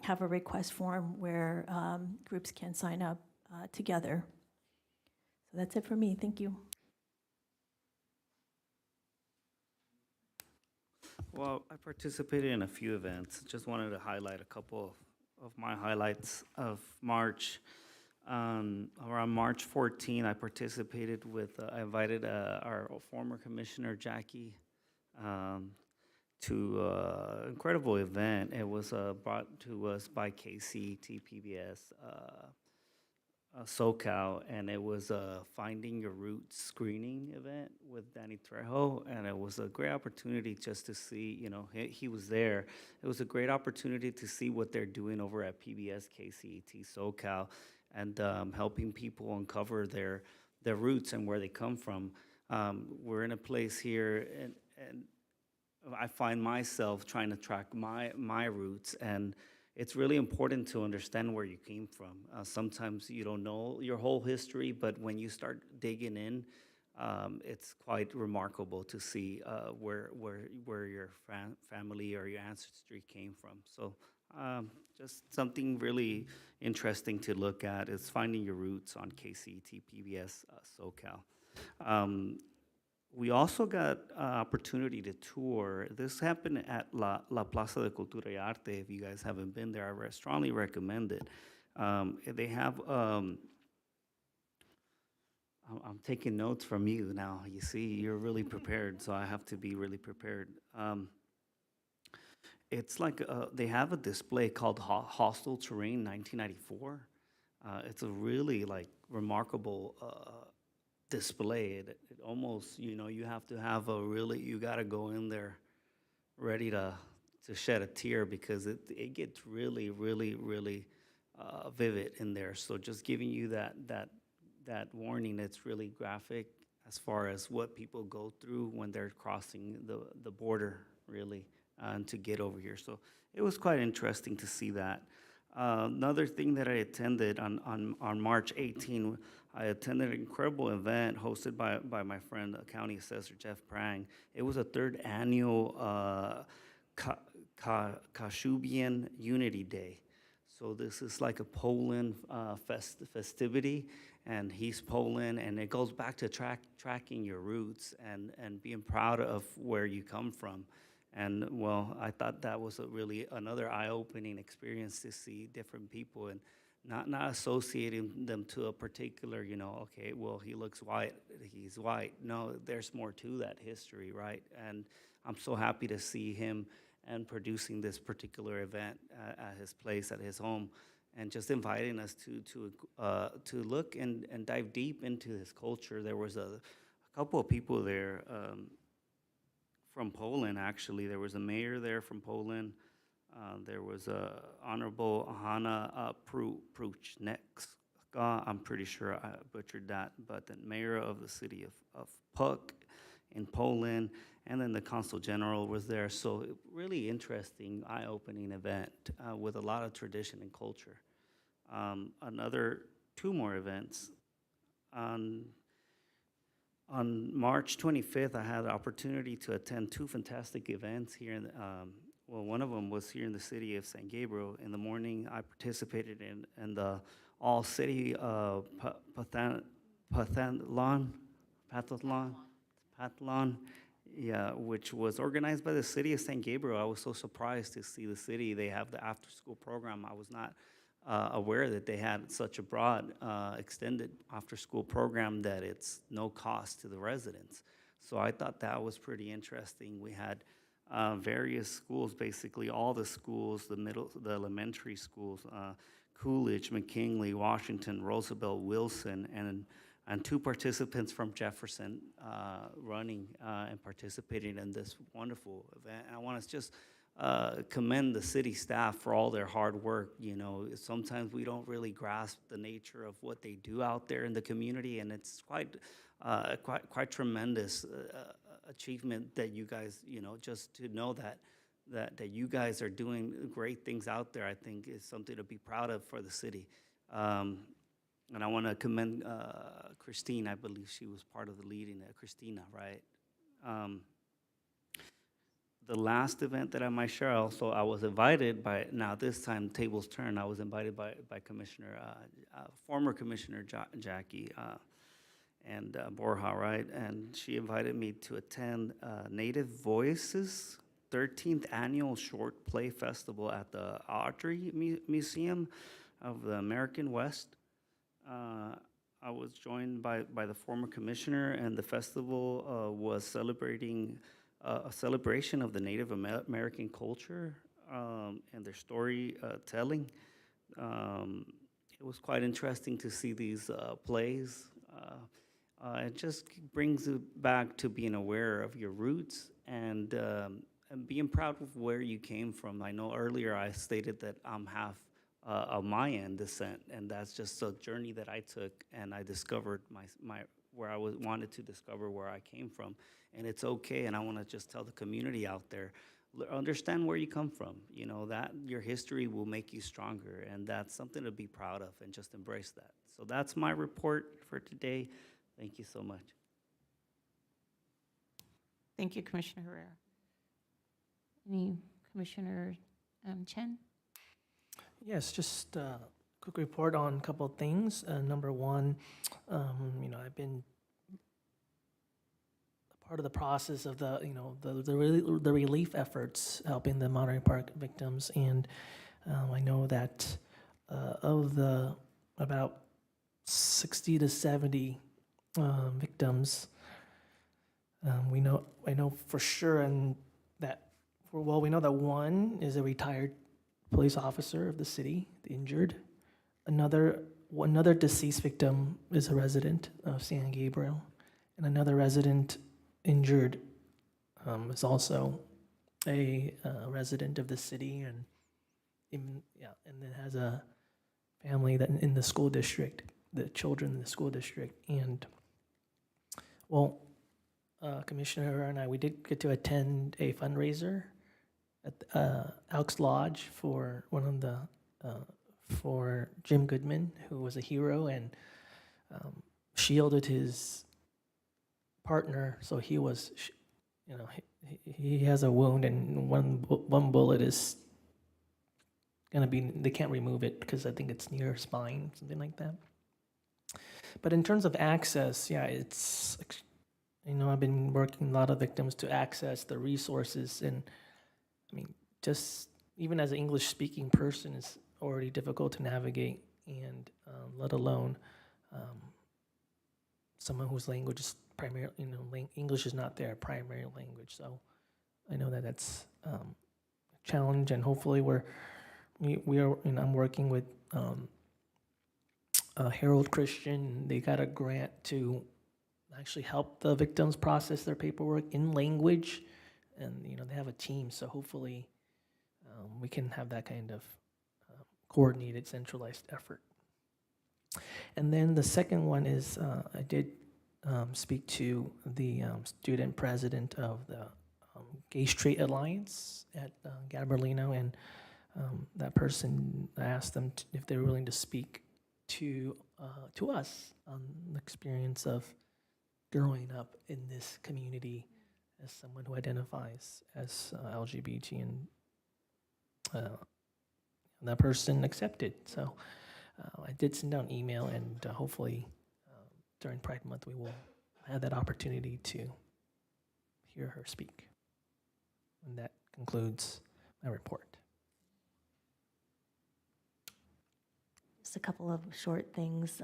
have a request form where groups can sign up together. So that's it for me. Thank you. Well, I participated in a few events. Just wanted to highlight a couple of my highlights of March. Around March 14, I participated I invited our former commissioner, Jackie, to an incredible event. It was brought to us by KCT PBS SoCal, and it was a Finding Your Roots screening event with Danny Trejo, and it was a great opportunity just to see, he was there. It was a great opportunity to see what they're doing over at PBS KCT SoCal, and helping people uncover their roots and where they come from. We're in a place here, and I find myself trying to track my roots, and it's really important to understand where you came from. Sometimes you don't know your whole history, but when you start digging in, it's quite remarkable to see where your family or your ancestry came from. So just something really interesting to look at is finding your roots on KCET PBS SoCal. We also got opportunity to tour. This happened at La Plaza de Cultura y Arte. If you guys haven't been there, I strongly recommend it. They have, I'm taking notes from you now. You see, you're really prepared, so I have to be really prepared. It's like they have a display called Hostile Terrain 1994. It's a really like remarkable display. It almost, you have to have you got to go in there ready to shed a tear, because it gets really, really, really vivid in there. So just giving you that warning, it's really graphic as far as what people go through when they're crossing the border, really, and to get over here. So it was quite interesting to see that. Another thing that I attended on March 18, I attended an incredible event hosted by my friend, County Assessor Jeff Prang. It was a third annual Kashubian Unity Day. So this is like a Poland festivity, and he's Poland, and it goes back to tracking your roots and being proud of where you come from. And well, I thought that was another eye-opening experience to see different people and not associating them to a particular, okay, well, he looks white, he's white. No, there's more to that history, right? And I'm so happy to see him and producing this particular event at his place, at his home, and just inviting us to look and dive deep into his culture. There was a couple of people there from Poland, actually. There was a mayor there from Poland. There was Honorable Hanna Pruchniewska. I'm pretty sure I butchered that, but the mayor of the city of Puck in Poland, and then the consul general was there. So really interesting, eye-opening event with a lot of tradition and culture. Two more events. On March 25th, I had the opportunity to attend two fantastic events here. One of them was here in the city of San Gabriel. In the morning, I participated in the all-city Pathlon, yeah, which was organized by the city of San Gabriel. I was so surprised to see the city. They have the after-school program. I was not aware that they had such a broad, extended after-school program that it's no cost to the residents. So I thought that was pretty interesting. We had various schools, basically all the schools, the elementary schools, Coolidge, McKinley, Washington, Roosevelt, Wilson, and two participants from Jefferson running and participating in this wonderful event. And I want to just commend the city staff for all their hard work. Sometimes we don't really grasp the nature of what they do out there in the community, and it's quite tremendous achievement that you guys, just to know that you guys are doing great things out there, I think is something to be proud of for the city. And I want to commend Christine. I believe she was part of the leading, Christina, right? The last event that I might share, also, I was invited by, now this time, tables turn, I was invited by Commissioner, former Commissioner Jackie and Borja, right? And she invited me to attend Native Voices 13th Annual Short Play Festival at the Autry Museum of the American West. I was joined by the former commissioner, and the festival was celebrating a celebration of the Native American culture and their storytelling. It was quite interesting to see these plays. It just brings it back to being aware of your roots and being proud of where you came from. I know earlier I stated that I'm half of my end descent, and that's just a journey that I took, and I discovered my where I wanted to discover where I came from, and it's okay. And I want to just tell the community out there, understand where you come from. You know that your history will make you stronger, and that's something to be proud of, and just embrace that. So that's my report for today. Thank you so much. Thank you, Commissioner Herrera. Any Commissioner Chen? Yes, just a quick report on a couple of things. Number one, I've been a part of the process of the relief efforts helping the Monterey Park victims, and I know that of the about 60 to 70 victims, I know for sure, and we know that one is a retired police officer of the city, injured. Another deceased victim is a resident of San Gabriel, and another resident injured is also a resident of the city, and then has a family that in the school district, the children in the school district, and Commissioner and I, we did get to attend a fundraiser at Elks Lodge for for Jim Goodman, who was a hero and shielded his partner. So he was, he has a wound, and one bullet is gonna be, they can't remove it because I think it's near spine, something like that. But in terms of access, it's, I've been working a lot of victims to access the resources, and just even as an English-speaking person, it's already difficult to navigate, and let alone someone whose language is primarily, English is not their primary language. So I know that that's a challenge, and hopefully we are. I'm working with Herald Christian. They got a grant to actually help the victims process their paperwork in language, and they have a team. So hopefully we can have that kind of coordinated, centralized effort. And then the second one is I did speak to the student president of the Gay Straight Alliance at Gabrielino, and that person, I asked them if they're willing to speak to us on the experience of growing up in this community as someone who identifies as LGBT, and that person accepted. So I did send out an email, and hopefully during Pride Month we will have that opportunity to hear her speak. And that concludes my report. Just a couple of short things.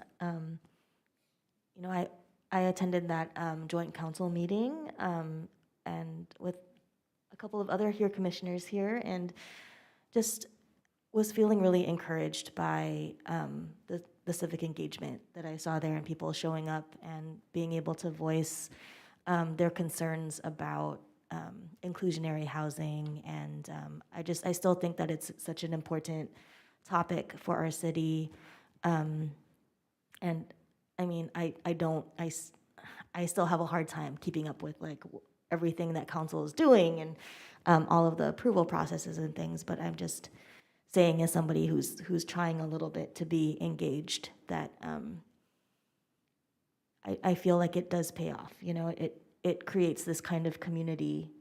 I attended that joint council meeting and with a couple of other commissioners here, and just was feeling really encouraged by the civic engagement that I saw there, and people showing up and being able to voice their concerns about inclusionary housing. And I still think that it's such an important topic for our city. And I still have a hard time keeping up with everything that council is doing, and all of the approval processes and things, but I'm just saying, as somebody who's trying a little bit to be engaged, that I feel like it does pay off. It creates this kind of community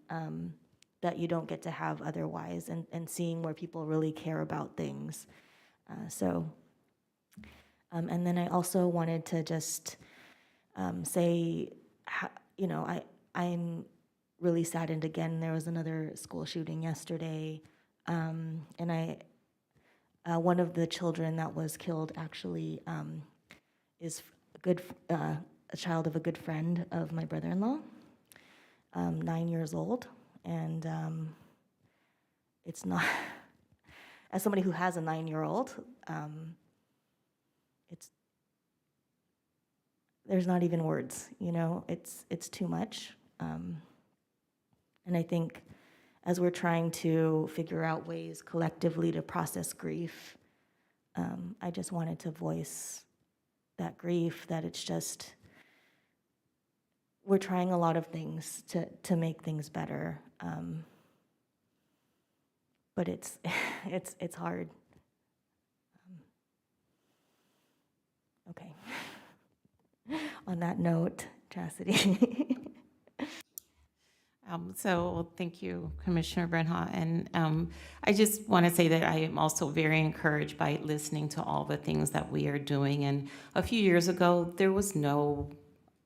that you don't get to have otherwise, and seeing where people really care about things. And then I also wanted to just say, I'm really saddened again. There was another school shooting yesterday, and one of the children that was killed actually is a child of a good friend of my brother-in-law, 9 years old, and it's not, as somebody who has a 9-year-old, there's not even words, it's too much. And I think as we're trying to figure out ways collectively to process grief, I just wanted to voice that grief, that it's just, we're trying a lot of things to make things better. But it's, it's hard. Okay. On that note, Chastity. So thank you, Commissioner Brenha. And I just want to say that I am also very encouraged by listening to all the things that we are doing. And a few years ago, there was no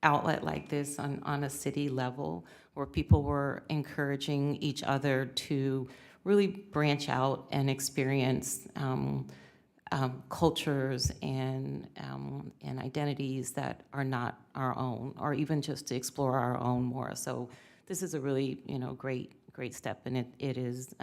outlet like this on a city level where people were encouraging each other to really branch out and experience cultures and identities that are not our own, or even just to explore our own more. So this is a really, great step, and it is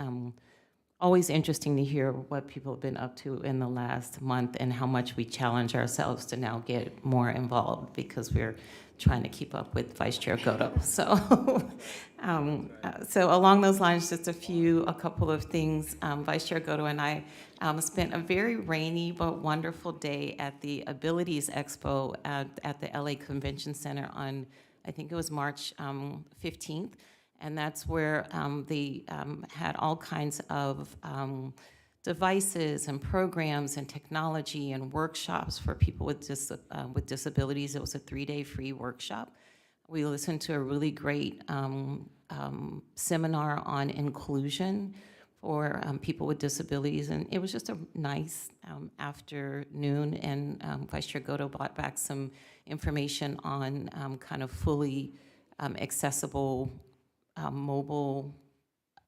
always interesting to hear what people have been up to in the last month and how much we challenge ourselves to now get more involved because we're trying to keep up with Vice Chair Goto. So, so along those lines, just a couple of things. Vice Chair Goto and I spent a very rainy but wonderful day at the Abilities Expo at the LA Convention Center on, I think it was March 15th. And that's where they had all kinds of devices and programs and technology and workshops for people with disabilities. It was a 3-day free workshop. We listened to a really great seminar on inclusion for people with disabilities, and it was just a nice afternoon, and Vice Chair Goto brought back some information on kind of fully accessible mobile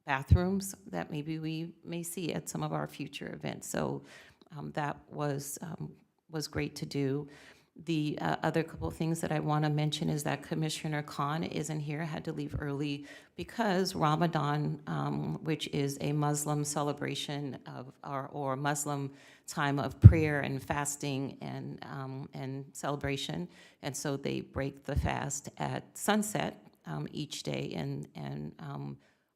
bathrooms that maybe we may see at some of our future events. So that was great to do. The other couple of things that I want to mention is that Commissioner Khan isn't here, had to leave early because Ramadan, which is a Muslim celebration of or Muslim time of prayer and fasting and celebration, and so they break the fast at sunset each day, and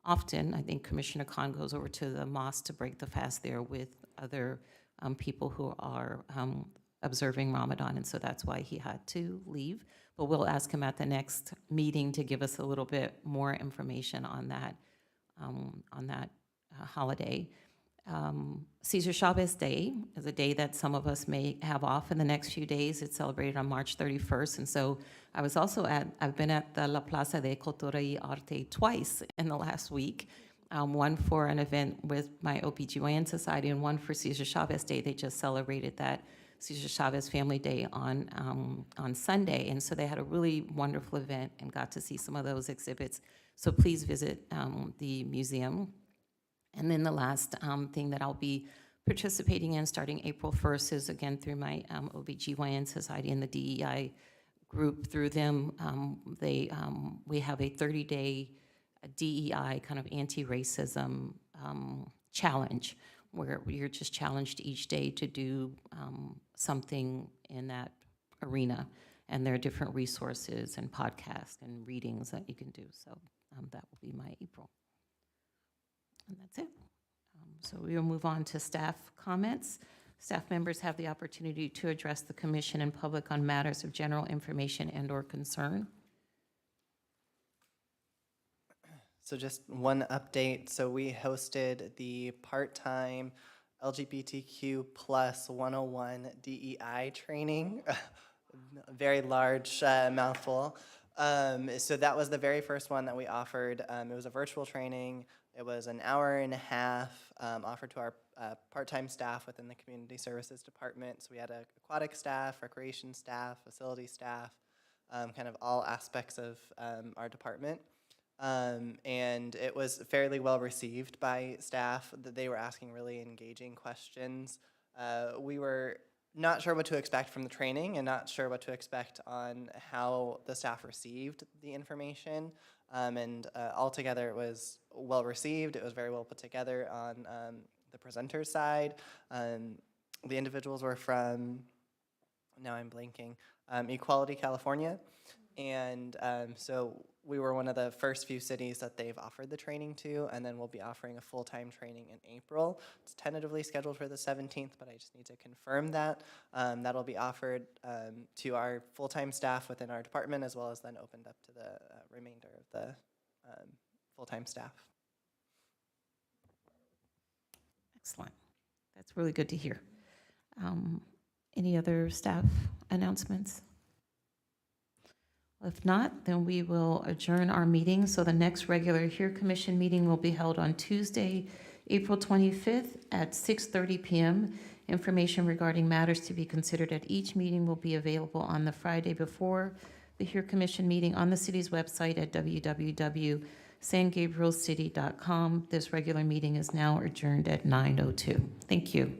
often I think Commissioner Khan goes over to the mosque to break the fast there with other people who are observing Ramadan, and so that's why he had to leave. But we'll ask him at the next meeting to give us a little bit more information on that holiday. Cesar Chavez Day is a day that some of us may have off in the next few days. It's celebrated on March 31st, and so I've been at the La Plaza de Cultura y Arte twice in the last week, one for an event with my OBGYN Society and one for Cesar Chavez Day. They just celebrated that Cesar Chavez Family Day on Sunday, and so they had a really wonderful event and got to see some of those exhibits. So please visit the museum. And then the last thing that I'll be participating in starting April 1st is, again, through my OBGYN Society and the DEI group. Through them, we have a 30-day DEI kind of anti-racism challenge where you're just challenged each day to do something in that arena. And there are different resources and podcasts and readings that you can do. So that will be my April. And that's it. So we will move on to staff comments. Staff members have the opportunity to address the commission and public on matters of general information and/or concern. So just one update. So we hosted the part-time LGBTQ plus 101 DEI training, a very large mouthful. So that was the very first one that we offered. It was a virtual training. It was an hour and a half offered to our part-time staff within the Community Services Department. So we had aquatic staff, recreation staff, facility staff, kind of all aspects of our department. And it was fairly well received by staff. They were asking really engaging questions. We were not sure what to expect from the training and not sure what to expect on how the staff received the information. And altogether, it was well received. It was very well put together on the presenter's side. The individuals were from, now I'm blanking, Equality California. And so we were one of the first few cities that they've offered the training to, and then we'll be offering a full-time training in April. It's tentatively scheduled for the 17th, but I just need to confirm that. That'll be offered to our full-time staff within our department, as well as then opened up to the remainder of the full-time staff. Excellent. That's really good to hear. Any other staff announcements? If not, then we will adjourn our meeting. So the next regular HERE Commission meeting will be held on Tuesday, April 25th at 6:30 p.m. Information regarding matters to be considered at each meeting will be available on the Friday before the HERE Commission meeting on the city's website at www.sangabrielcity.com. This regular meeting is now adjourned at 9:02. Thank you.